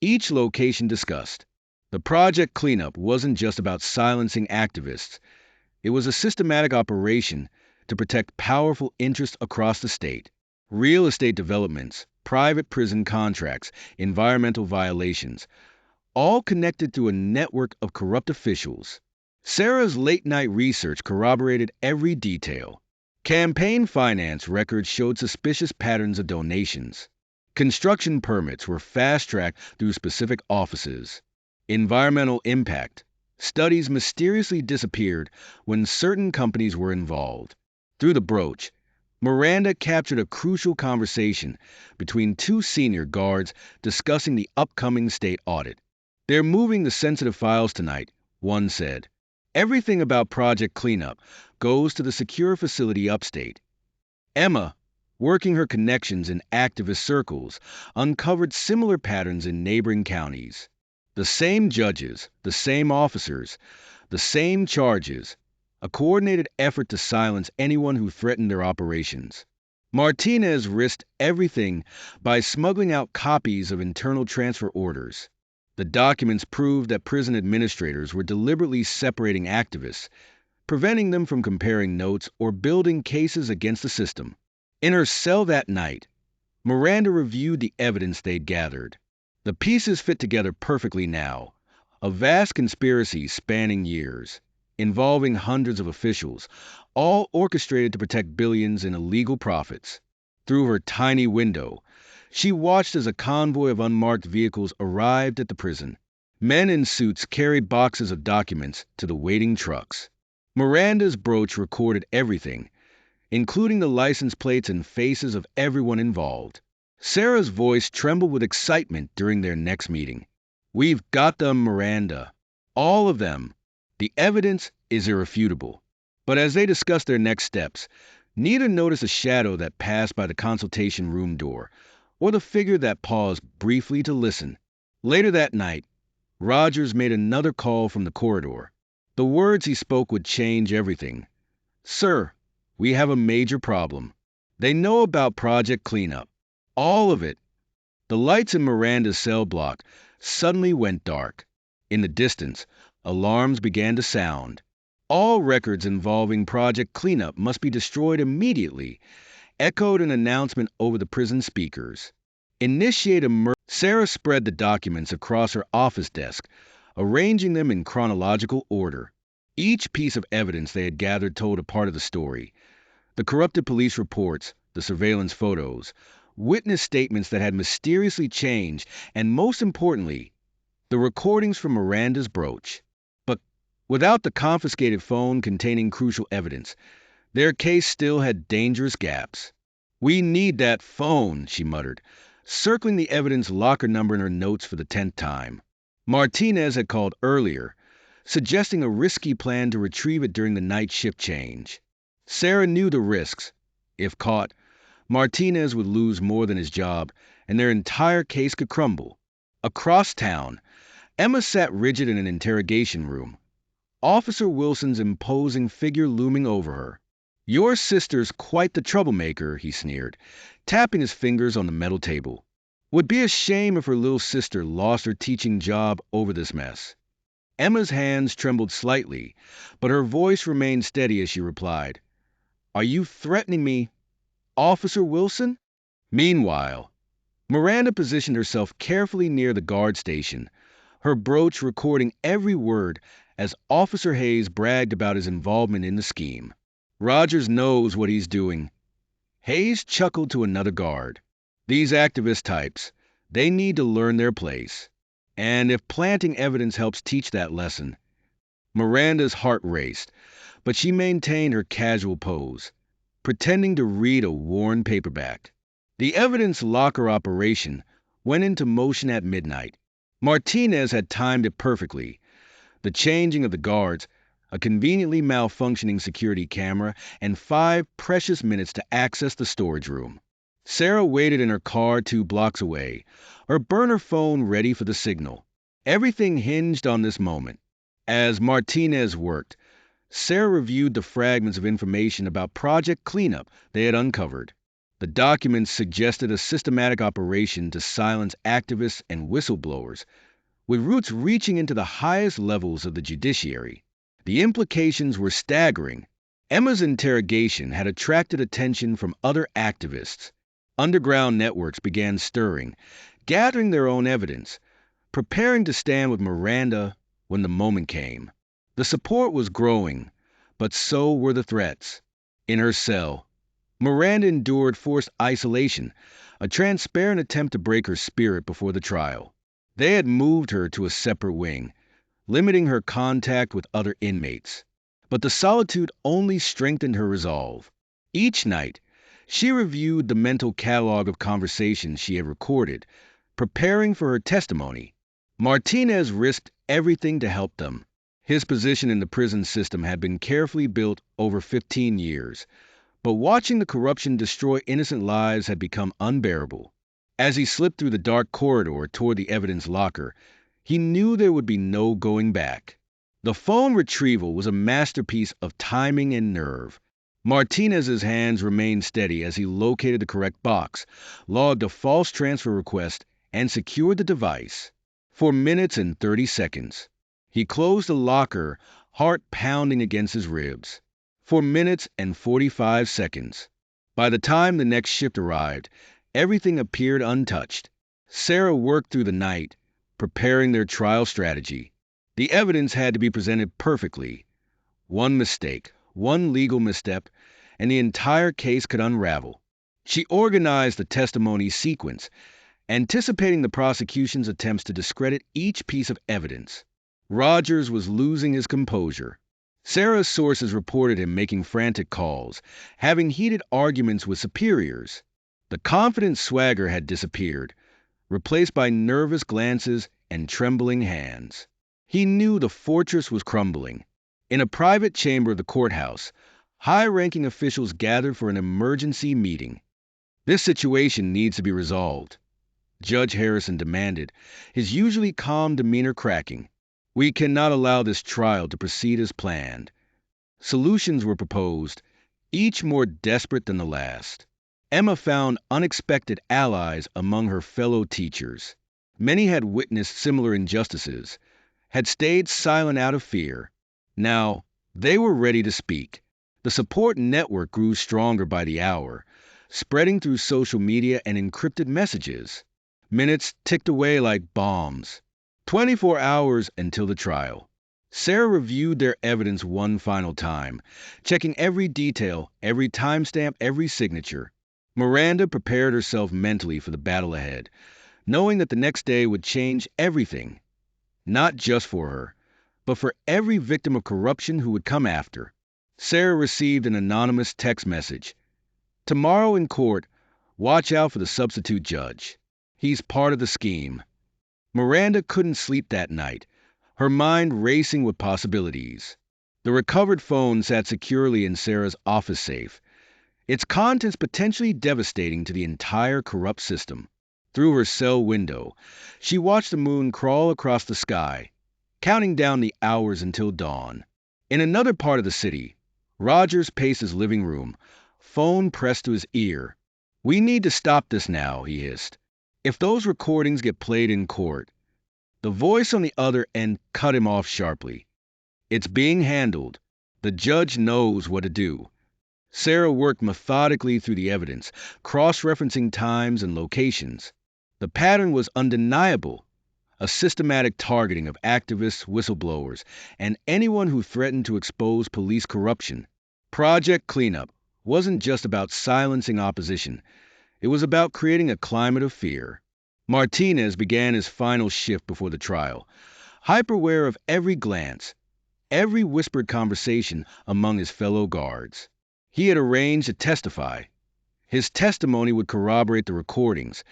each location discussed. The Project Cleanup wasn't just about silencing activists. It was a systematic operation to protect powerful interests across the state. Real estate developments, private prison contracts, environmental violations, all connected through a network of corrupt officials. Sarah's late night research corroborated every detail. Campaign finance records showed suspicious patterns of donations. Construction permits were fast tracked through specific offices. Environmental impact. Studies mysteriously disappeared when certain companies were involved. Through the brooch, Miranda captured a crucial conversation between two senior guards discussing the upcoming state audit. They're moving the sensitive files tonight, one said. Everything about Project Cleanup goes to the secure facility upstate. Emma, working her connections in activist circles, uncovered similar patterns in neighboring counties. The same judges, the same officers, the same charges, a coordinated effort to silence anyone who threatened their operations. Martinez risked everything by smuggling out copies of internal transfer orders. The documents proved that prison administrators were deliberately separating activists, preventing them from comparing notes or building cases against the system. In her cell that night, Miranda reviewed the evidence they'd gathered. The pieces fit together perfectly now. A vast conspiracy spanning years, involving hundreds of officials, all orchestrated to protect billions in illegal profits. Through her tiny window, she watched as a convoy of unmarked vehicles arrived at the prison. Men in suits carried boxes of documents to the waiting trucks. Miranda's brooch recorded everything, including the license plates and faces of everyone involved. Sarah's voice trembled with excitement during their next meeting. "We've got them, Miranda. All of them. The evidence is irrefutable." But as they discussed their next steps, neither noticed a shadow that passed by the consultation room door, or the figure that paused briefly to listen. Later that night, Rogers made another call from the corridor. The words he spoke would change everything. "Sir, we have a major problem. They know about Project Cleanup. All of it." The lights in Miranda's cell block suddenly went dark. In the distance, alarms began to sound. "All records involving Project Cleanup must be destroyed immediately," echoed an announcement over the prison speakers. "Initiate a murder." Sarah spread the documents across her office desk, arranging them in chronological order. Each piece of evidence they had gathered told a part of the story. The corrupted police reports, the surveillance photos, witness statements that had mysteriously changed, and most importantly, the recordings from Miranda's brooch. But without the confiscated phone containing crucial evidence, their case still had dangerous gaps. "We need that phone," she muttered, circling the evidence locker number in her notes for the 10th time. Martinez had called earlier, suggesting a risky plan to retrieve it during the night shift change. Sarah knew the risks. If caught, Martinez would lose more than his job, and their entire case could crumble. Across town, Emma sat rigid in an interrogation room, Officer Wilson's imposing figure looming over her. "Your sister's quite the troublemaker," he sneered, tapping his fingers on the metal table. "Would be a shame if her little sister lost her teaching job over this mess." Emma's hands trembled slightly, but her voice remained steady as she replied, "Are you threatening me, Officer Wilson?" Meanwhile, Miranda positioned herself carefully near the guard station, her brooch recording every word as Officer Hayes bragged about his involvement in the scheme. "Rogers knows what he's doing." Hayes chuckled to another guard. "These activist types, they need to learn their place. And if planting evidence helps teach that lesson." Miranda's heart raced, but she maintained her casual pose, pretending to read a worn paperback. The evidence locker operation went into motion at midnight. Martinez had timed it perfectly. The changing of the guards, a conveniently malfunctioning security camera, and 5 precious minutes to access the storage room. Sarah waited in her car 2 blocks away, her burner phone ready for the signal. Everything hinged on this moment. As Martinez worked, Sarah reviewed the fragments of information about Project Cleanup they had uncovered. The documents suggested a systematic operation to silence activists and whistleblowers, with roots reaching into the highest levels of the judiciary. The implications were staggering. Emma's interrogation had attracted attention from other activists. Underground networks began stirring, gathering their own evidence, preparing to stand with Miranda when the moment came. The support was growing, but so were the threats. In her cell, Miranda endured forced isolation, a transparent attempt to break her spirit before the trial. They had moved her to a separate wing, limiting her contact with other inmates. But the solitude only strengthened her resolve. Each night, she reviewed the mental catalog of conversations she had recorded, preparing for her testimony. Martinez risked everything to help them. His position in the prison system had been carefully built over 15 years, but watching the corruption destroy innocent lives had become unbearable. As he slipped through the dark corridor toward the evidence locker, he knew there would be no going back. The phone retrieval was a masterpiece of timing and nerve. Martinez's hands remained steady as he located the correct box, logged a false transfer request, and secured the device. For minutes and 30 seconds, he closed the locker, heart pounding against his ribs. For minutes and 45 seconds. By the time the next shift arrived, everything appeared untouched. Sarah worked through the night, preparing their trial strategy. The evidence had to be presented perfectly. One mistake, one legal misstep, and the entire case could unravel. She organized the testimony sequence, anticipating the prosecution's attempts to discredit each piece of evidence. Rogers was losing his composure. Sarah's sources reported him making frantic calls, having heated arguments with superiors. The confident swagger had disappeared, replaced by nervous glances and trembling hands. He knew the fortress was crumbling. In a private chamber of the courthouse, high-ranking officials gathered for an emergency meeting. This situation needs to be resolved, Judge Harrison demanded, his usually calm demeanor cracking. We cannot allow this trial to proceed as planned. Solutions were proposed, each more desperate than the last. Emma found unexpected allies among her fellow teachers. Many had witnessed similar injustices, had stayed silent out of fear. Now, they were ready to speak. The support network grew stronger by the hour, spreading through social media and encrypted messages. Minutes ticked away like bombs. 24 hours until the trial. Sarah reviewed their evidence one final time, checking every detail, every timestamp, every signature. Miranda prepared herself mentally for the battle ahead, knowing that the next day would change everything, not just for her, but for every victim of corruption who would come after. Sarah received an anonymous text message. Tomorrow in court, watch out for the substitute judge. He's part of the scheme. Miranda couldn't sleep that night, her mind racing with possibilities. The recovered phone sat securely in Sarah's office safe, its contents potentially devastating to the entire corrupt system. Through her cell window, she watched the moon crawl across the sky, counting down the hours until dawn. In another part of the city, Rogers paced his living room, phone pressed to his ear. We need to stop this now, he hissed. If those recordings get played in court, the voice on the other end cut him off sharply. It's being handled. The judge knows what to do. Sarah worked methodically through the evidence, cross-referencing times and locations. The pattern was undeniable, a systematic targeting of activists, whistleblowers, and anyone who threatened to expose police corruption. Project Cleanup wasn't just about silencing opposition. It was about creating a climate of fear. Martinez began his final shift before the trial, hyper-aware of every glance, every whispered conversation among his fellow guards. He had arranged to testify. His testimony would corroborate the recordings,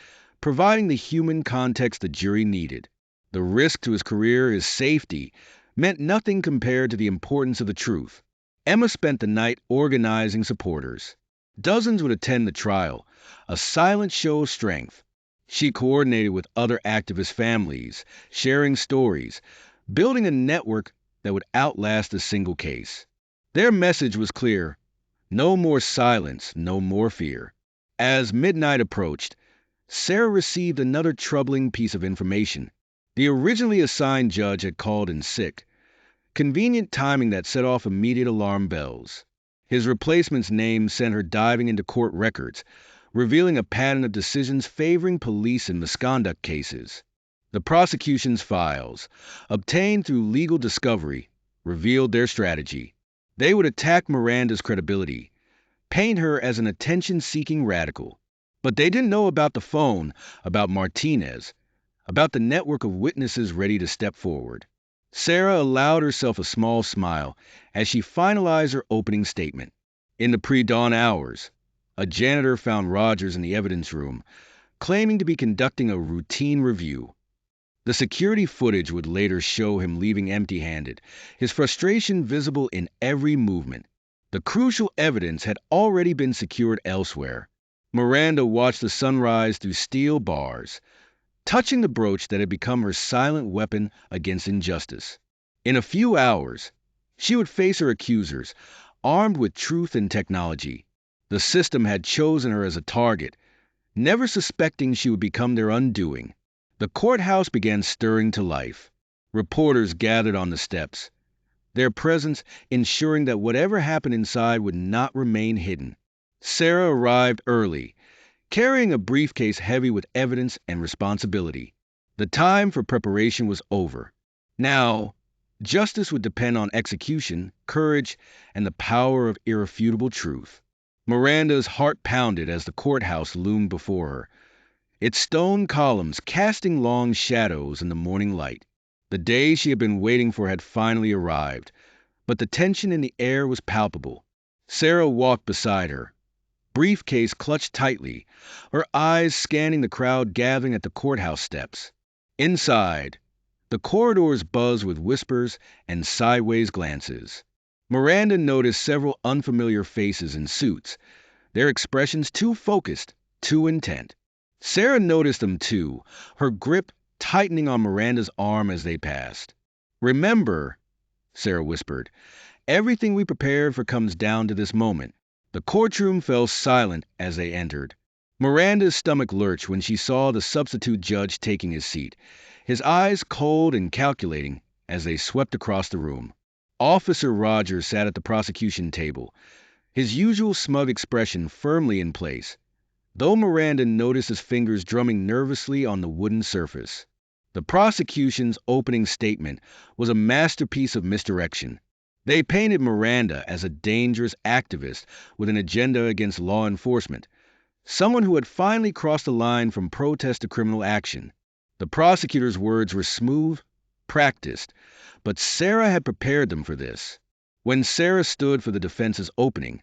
providing the human context the jury needed. The risk to his career, his safety, meant nothing compared to the importance of the truth. Emma spent the night organizing supporters. Dozens would attend the trial, a silent show of strength. She coordinated with other activist families, sharing stories, building a network that would outlast a single case. Their message was clear: no more silence, no more fear. As midnight approached, Sarah received another troubling piece of information. The originally assigned judge had called in sick, convenient timing that set off immediate alarm bells. His replacement's name sent her diving into court records, revealing a pattern of decisions favoring police in misconduct cases. The prosecution's files, obtained through legal discovery, revealed their strategy. They would attack Miranda's credibility, paint her as an attention-seeking radical. But they didn't know about the phone, about Martinez, about the network of witnesses ready to step forward. Sarah allowed herself a small smile as she finalized her opening statement. In the pre-dawn hours, a janitor found Rogers in the evidence room, claiming to be conducting a routine review. The security footage would later show him leaving empty-handed, his frustration visible in every movement. The crucial evidence had already been secured elsewhere. Miranda watched the sunrise through steel bars, touching the brooch that had become her silent weapon against injustice. In a few hours, she would face her accusers, armed with truth and technology. The system had chosen her as a target, never suspecting she would become their undoing. The courthouse began stirring to life. Reporters gathered on the steps, their presence ensuring that whatever happened inside would not remain hidden. Sarah arrived early, carrying a briefcase heavy with evidence and responsibility. The time for preparation was over. Now, justice would depend on execution, courage, and the power of irrefutable truth. Miranda's heart pounded as the courthouse loomed before her, its stone columns casting long shadows in the morning light. The day she had been waiting for had finally arrived, but the tension in the air was palpable. Sarah walked beside her, briefcase clutched tightly, her eyes scanning the crowd gathering at the courthouse steps. Inside, the corridors buzzed with whispers and sideways glances. Miranda noticed several unfamiliar faces in suits, their expressions too focused, too intent. Sarah noticed them too, her grip tightening on Miranda's arm as they passed. "Remember," Sarah whispered, "everything we prepared for comes down to this moment." The courtroom fell silent as they entered. Miranda's stomach lurched when she saw the substitute judge taking his seat, his eyes cold and calculating as they swept across the room. Officer Rogers sat at the prosecution table, his usual smug expression firmly in place, though Miranda noticed his fingers drumming nervously on the wooden surface. The prosecution's opening statement was a masterpiece of misdirection. They painted Miranda as a dangerous activist with an agenda against law enforcement, someone who had finally crossed the line from protest to criminal action. The prosecutor's words were smooth, practiced, but Sarah had prepared them for this. When Sarah stood for the defense's opening,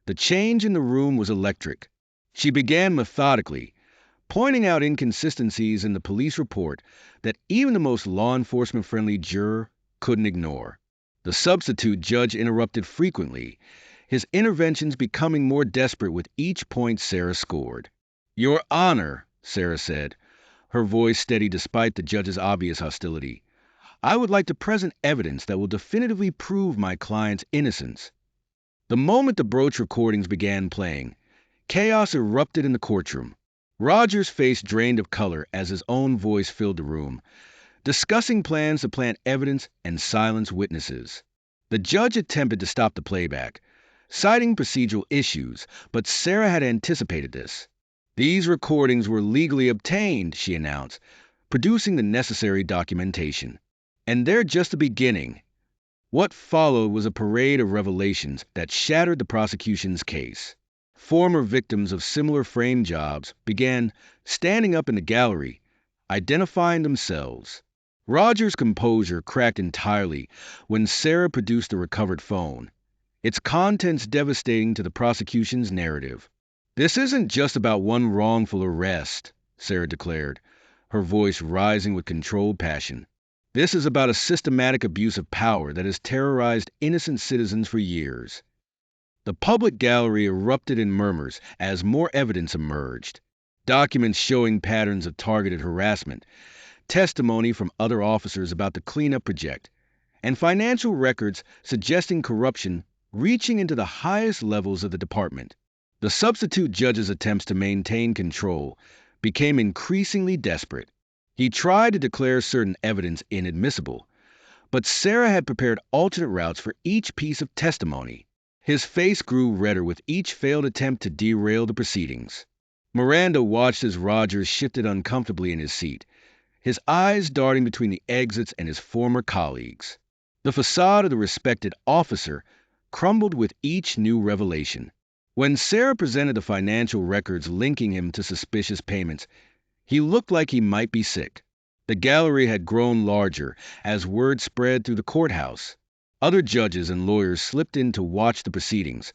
the change in the room was electric. She began methodically, pointing out inconsistencies in the police report that even the most law enforcement-friendly juror couldn't ignore. The substitute judge interrupted frequently, his interventions becoming more desperate with each point Sarah scored. "Your Honor," Sarah said, her voice steady despite the judge's obvious hostility, "I would like to present evidence that will definitively prove my client's innocence." The moment the brooch recordings began playing, chaos erupted in the courtroom. Roger's face drained of color as his own voice filled the room, discussing plans to plant evidence and silence witnesses. The judge attempted to stop the playback, citing procedural issues, but Sarah had anticipated this. "These recordings were legally obtained," she announced, producing the necessary documentation. "And they're just the beginning." What followed was a parade of revelations that shattered the prosecution's case. Former victims of similar frame jobs began standing up in the gallery, identifying themselves. Roger's composure cracked entirely when Sarah produced the recovered phone, its contents devastating to the prosecution's narrative. "This isn't just about one wrongful arrest," Sarah declared, her voice rising with controlled passion. "This is about a systematic abuse of power that has terrorized innocent citizens for years." The public gallery erupted in murmurs as more evidence emerged. Documents showing patterns of targeted harassment, testimony from other officers about the cleanup project, and financial records suggesting corruption reaching into the highest levels of the department. The substitute judge's attempts to maintain control became increasingly desperate. He tried to declare certain evidence inadmissible, but Sarah had prepared alternate routes for each piece of testimony. His face grew redder with each failed attempt to derail the proceedings. Miranda watched as Rogers shifted uncomfortably in his seat, his eyes darting between the exits and his former colleagues. The facade of the respected officer crumbled with each new revelation. When Sarah presented the financial records linking him to suspicious payments, he looked like he might be sick. The gallery had grown larger as word spread through the courthouse. Other judges and lawyers slipped in to watch the proceedings,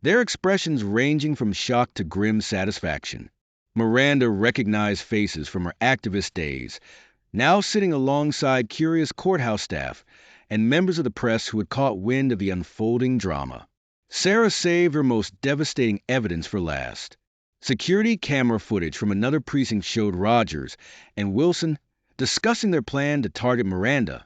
their expressions ranging from shock to grim satisfaction. Miranda recognized faces from her activist days, now sitting alongside curious courthouse staff and members of the press who had caught wind of the unfolding drama. Sarah saved her most devastating evidence for last. Security camera footage from another precinct showed Rogers and Wilson discussing their plan to target Miranda,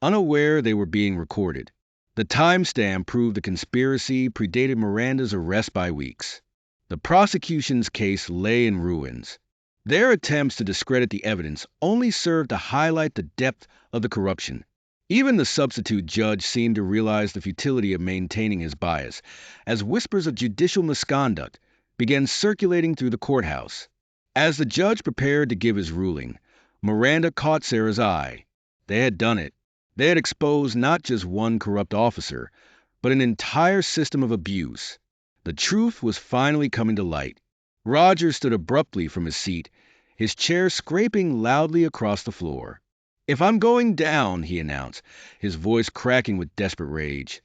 unaware they were being recorded. The timestamp proved the conspiracy predated Miranda's arrest by weeks. The prosecution's case lay in ruins. Their attempts to discredit the evidence only served to highlight the depth of the corruption. Even the substitute judge seemed to realize the futility of maintaining his bias, as whispers of judicial misconduct began circulating through the courthouse. As the judge prepared to give his ruling, Miranda caught Sarah's eye. They had done it. They had exposed not just one corrupt officer, but an entire system of abuse. The truth was finally coming to light. Roger stood abruptly from his seat, his chair scraping loudly across the floor. "If I'm going down," he announced, his voice cracking with desperate rage,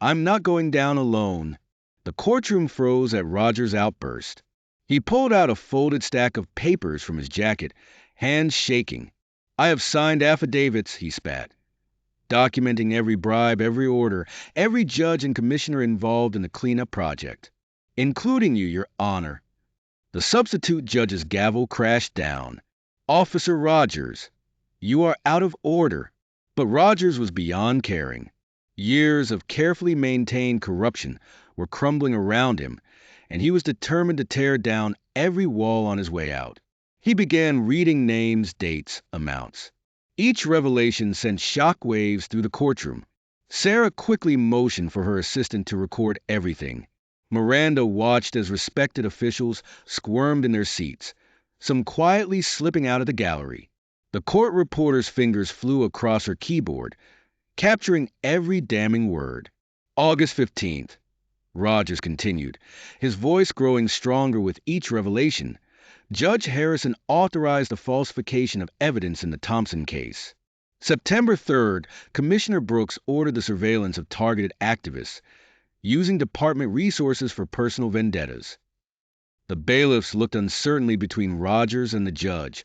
"I'm not going down alone." The courtroom froze at Roger's outburst. He pulled out a folded stack of papers from his jacket, hands shaking. "I have signed affidavits," he spat, "documenting every bribe, every order, every judge and commissioner involved in the cleanup project, including you, Your Honor." The substitute judge's gavel crashed down. "Officer Rogers, you are out of order." But Rogers was beyond caring. Years of carefully maintained corruption were crumbling around him, and he was determined to tear down every wall on his way out. He began reading names, dates, amounts. Each revelation sent shock waves through the courtroom. Sarah quickly motioned for her assistant to record everything. Miranda watched as respected officials squirmed in their seats, some quietly slipping out of the gallery. The court reporter's fingers flew across her keyboard, capturing every damning word. "August 15th, Rogers continued, his voice growing stronger with each revelation. "Judge Harrison authorized the falsification of evidence in the Thompson case. September 3rd, Commissioner Brooks ordered the surveillance of targeted activists, using department resources for personal vendettas." The bailiffs looked uncertainly between Rogers and the judge,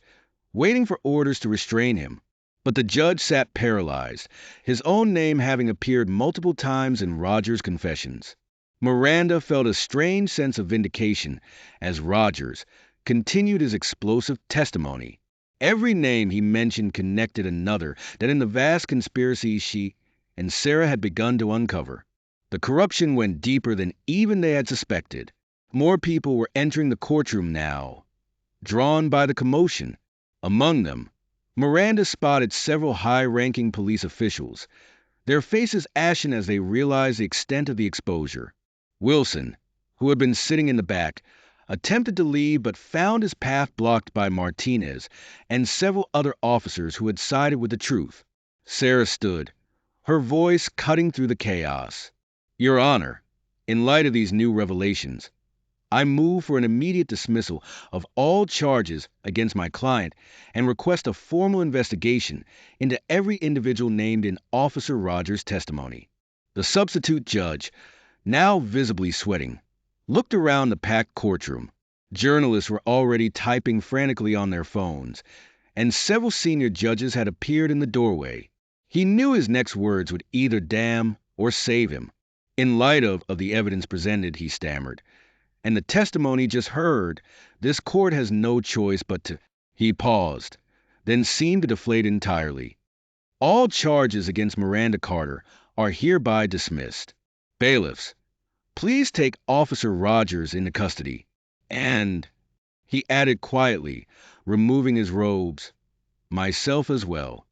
waiting for orders to restrain him. But the judge sat paralyzed, his own name having appeared multiple times in Rogers' confessions. Miranda felt a strange sense of vindication as Rogers continued his explosive testimony. Every name he mentioned connected another that in the vast conspiracy she and Sarah had begun to uncover. The corruption went deeper than even they had suspected. More people were entering the courtroom now, drawn by the commotion. Among them, Miranda spotted several high-ranking police officials, their faces ashen as they realized the extent of the exposure. Wilson, who had been sitting in the back, attempted to leave but found his path blocked by Martinez and several other officers who had sided with the truth. Sarah stood, her voice cutting through the chaos. "Your Honor, in light of these new revelations, I move for an immediate dismissal of all charges against my client and request a formal investigation into every individual named in Officer Rogers' testimony." The substitute judge, now visibly sweating, looked around the packed courtroom. Journalists were already typing frantically on their phones, and several senior judges had appeared in the doorway. He knew his next words would either damn or save him. "In light of the evidence presented," he stammered, "and the testimony just heard, this court has no choice but to—" He paused, then seemed to deflate entirely. "All charges against Miranda Carter are hereby dismissed. Bailiffs, please take Officer Rogers into custody. And," he added quietly, removing his robes, "myself as well."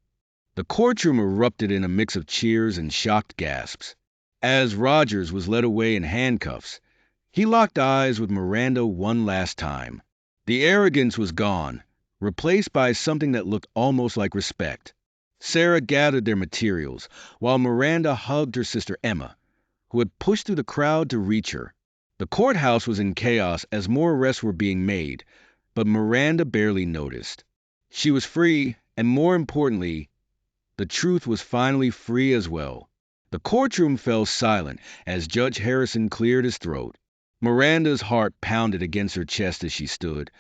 The courtroom erupted in a mix of cheers and shocked gasps. As Rogers was led away in handcuffs, he locked eyes with Miranda one last time. The arrogance was gone, replaced by something that looked almost like respect. Sarah gathered their materials, while Miranda hugged her sister Emma, who had pushed through the crowd to reach her. The courthouse was in chaos as more arrests were being made, but Miranda barely noticed. She was free, and more importantly, the truth was finally free as well. The courtroom fell silent as Judge Harrison cleared his throat. Miranda's heart pounded against her chest as she stood,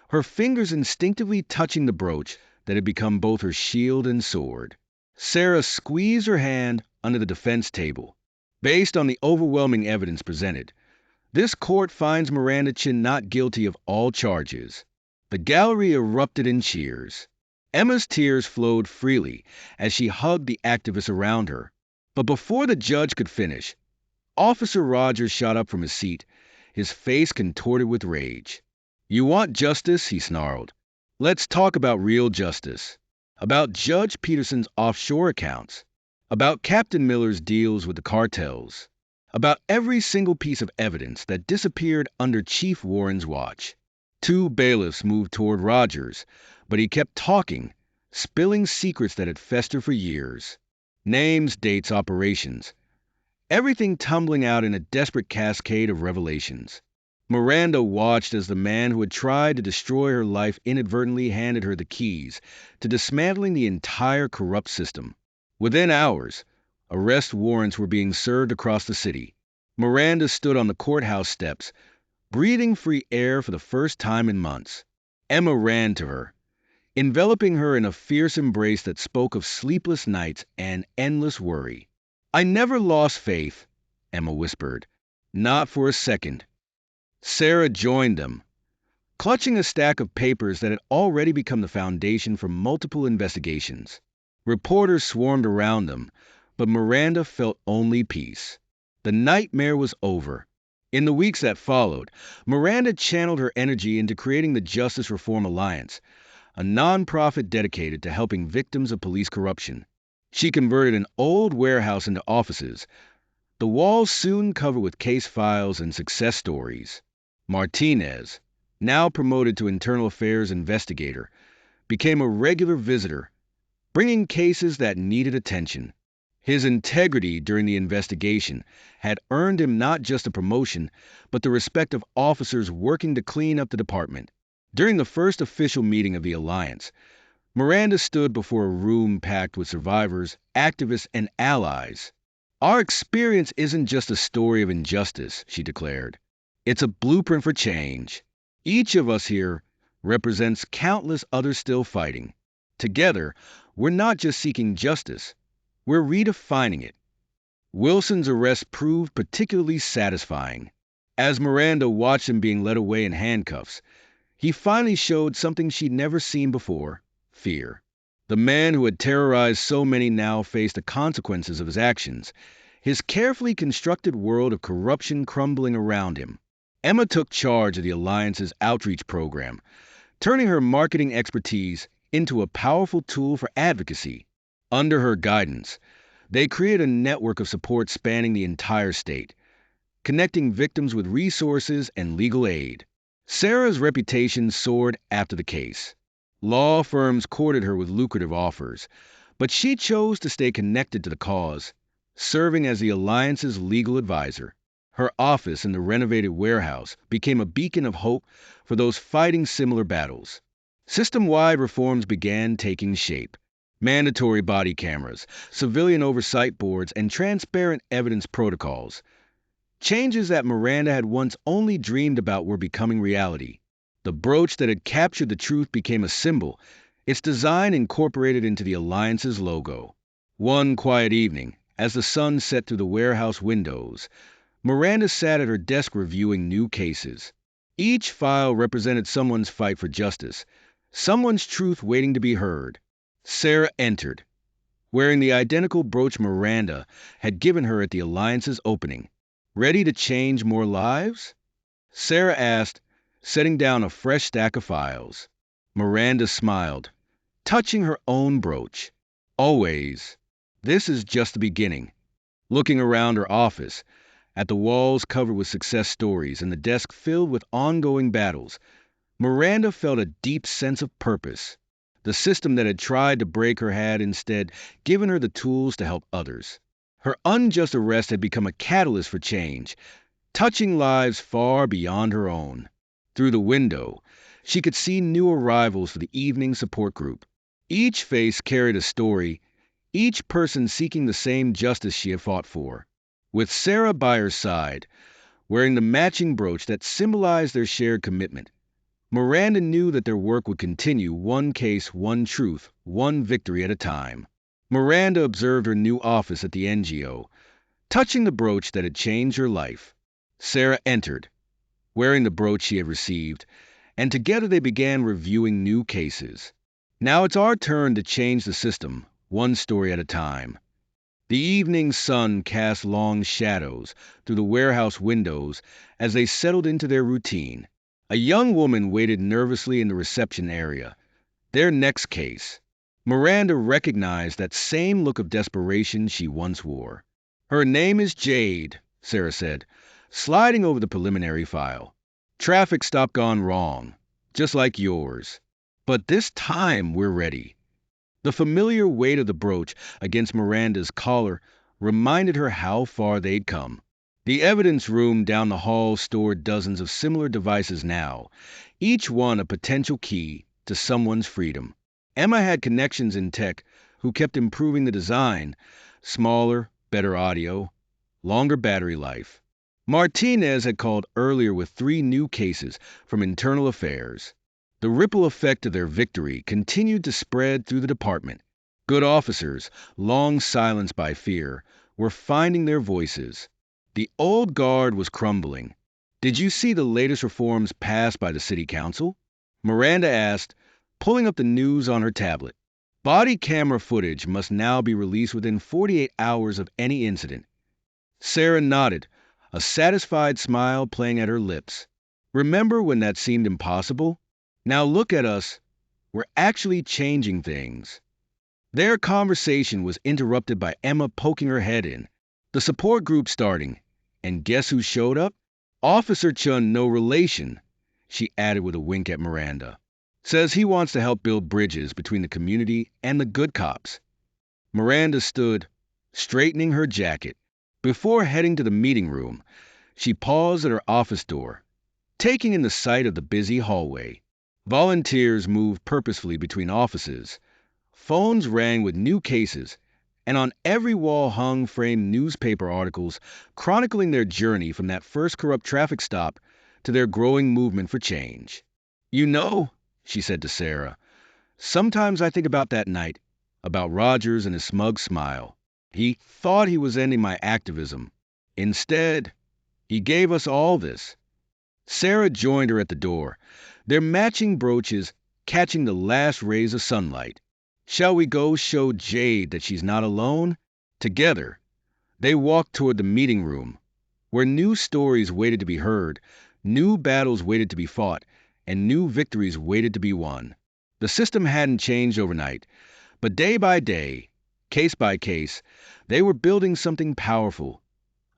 her fingers instinctively touching the brooch that had become both her shield and sword. Sarah squeezed her hand under the defense table. Based on the overwhelming evidence presented, this court finds Miranda Chin not guilty of all charges. The gallery erupted in cheers. Emma's tears flowed freely as she hugged the activists around her. But before the judge could finish, Officer Rogers shot up from his seat, his face contorted with rage. "You want justice?" he snarled. "Let's talk about real justice. About Judge Peterson's offshore accounts. About Captain Miller's deals with the cartels. About every single piece of evidence that disappeared under Chief Warren's watch." Two bailiffs moved toward Rogers, but he kept talking, spilling secrets that had festered for years. Names, dates, operations. Everything tumbling out in a desperate cascade of revelations. Miranda watched as the man who had tried to destroy her life inadvertently handed her the keys to dismantling the entire corrupt system. Within hours, arrest warrants were being served across the city. Miranda stood on the courthouse steps, breathing free air for the first time in months. Emma ran to her, enveloping her in a fierce embrace that spoke of sleepless nights and endless worry. "I never lost faith," Emma whispered. "Not for a second." Sarah joined them, clutching a stack of papers that had already become the foundation for multiple investigations. Reporters swarmed around them, but Miranda felt only peace. The nightmare was over. In the weeks that followed, Miranda channeled her energy into creating the Justice Reform Alliance, a nonprofit dedicated to helping victims of police corruption. She converted an old warehouse into offices, the walls soon covered with case files and success stories. Martinez, now promoted to Internal Affairs investigator, became a regular visitor, bringing cases that needed attention. His integrity during the investigation had earned him not just a promotion, but the respect of officers working to clean up the department. During the first official meeting of the Alliance, Miranda stood before a room packed with survivors, activists, and allies. "Our experience isn't just a story of injustice," she declared. "It's a blueprint for change. Each of us here represents countless others still fighting. Together, we're not just seeking justice, we're redefining it." Wilson's arrest proved particularly satisfying. As Miranda watched him being led away in handcuffs, he finally showed something she'd never seen before: fear. The man who had terrorized so many now faced the consequences of his actions, his carefully constructed world of corruption crumbling around him. Emma took charge of the Alliance's outreach program, turning her marketing expertise into a powerful tool for advocacy. Under her guidance, they created a network of support spanning the entire state, connecting victims with resources and legal aid. Sarah's reputation soared after the case. Law firms courted her with lucrative offers, but she chose to stay connected to the cause, serving as the Alliance's legal advisor. Her office in the renovated warehouse became a beacon of hope for those fighting similar battles. System-wide reforms began taking shape. Mandatory body cameras, civilian oversight boards, and transparent evidence protocols. Changes that Miranda had once only dreamed about were becoming reality. The brooch that had captured the truth became a symbol, its design incorporated into the Alliance's logo. One quiet evening, as the sun set through the warehouse windows, Miranda sat at her desk reviewing new cases. Each file represented someone's fight for justice, someone's truth waiting to be heard. Sarah entered, wearing the identical brooch Miranda had given her at the Alliance's opening. "Ready to change more lives?" Sarah asked, setting down a fresh stack of files. Miranda smiled, touching her own brooch. "Always. This is just the beginning." Looking around her office, at the walls covered with success stories and the desk filled with ongoing battles, Miranda felt a deep sense of purpose. The system that had tried to break her had instead given her the tools to help others. Her unjust arrest had become a catalyst for change, touching lives far beyond her own. Through the window, she could see new arrivals for the evening support group. Each face carried a story, each person seeking the same justice she had fought for. With Sarah by her side, wearing the matching brooch that symbolized their shared commitment, Miranda knew that their work would continue one case, one truth, one victory at a time. Miranda observed her new office at the NGO, touching the brooch that had changed her life. Sarah entered, wearing the brooch she had received, and together they began reviewing new cases. Now it's our turn to change the system, one story at a time. The evening sun cast long shadows through the warehouse windows as they settled into their routine. A young woman waited nervously in the reception area. Their next case. Miranda recognized that same look of desperation she once wore. Her name is Jade, Sarah said, sliding over the preliminary file. Traffic stop gone wrong, just like yours. But this time we're ready. The familiar weight of the brooch against Miranda's collar reminded her how far they'd come. The evidence room down the hall stored dozens of similar devices now, each one a potential key to someone's freedom. Emma had connections in tech who kept improving the design, smaller, better audio, longer battery life. Martinez had called earlier with 3 new cases from internal affairs. The ripple effect of their victory continued to spread through the department. Good officers, long silenced by fear, were finding their voices. The old guard was crumbling. Did you see the latest reforms passed by the city council? Miranda asked, pulling up the news on her tablet. Body camera footage must now be released within 48 hours of any incident. Sarah nodded, a satisfied smile playing at her lips. Remember when that seemed impossible? Now look at us. We're actually changing things. Their conversation was interrupted by Emma poking her head in. The support group starting. And guess who showed up? Officer Chun, no relation, she added with a wink at Miranda. Says he wants to help build bridges between the community and the good cops. Miranda stood, straightening her jacket. Before heading to the meeting room, she paused at her office door, taking in the sight of the busy hallway. Volunteers moved purposefully between offices. Phones rang with new cases, and on every wall hung framed newspaper articles chronicling their journey from that first corrupt traffic stop to their growing movement for change. You know, she said to Sarah, sometimes I think about that night, about Rogers and his smug smile. He thought he was ending my activism. Instead, he gave us all this. Sarah joined her at the door, their matching brooches catching the last rays of sunlight. Shall we go show Jade that she's not alone? Together, they walked toward the meeting room, where new stories waited to be heard, new battles waited to be fought, and new victories waited to be won. The system hadn't changed overnight, but day by day, case by case, they were building something powerful,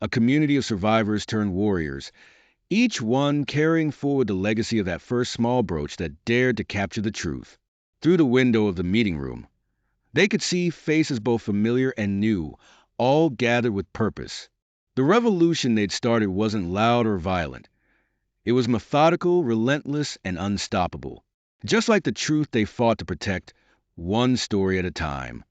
a community of survivors turned warriors, each one carrying forward the legacy of that first small brooch that dared to capture the truth. Through the window of the meeting room, they could see faces both familiar and new, all gathered with purpose. The revolution they'd started wasn't loud or violent. It was methodical, relentless, and unstoppable, just like the truth they fought to protect, one story at a time.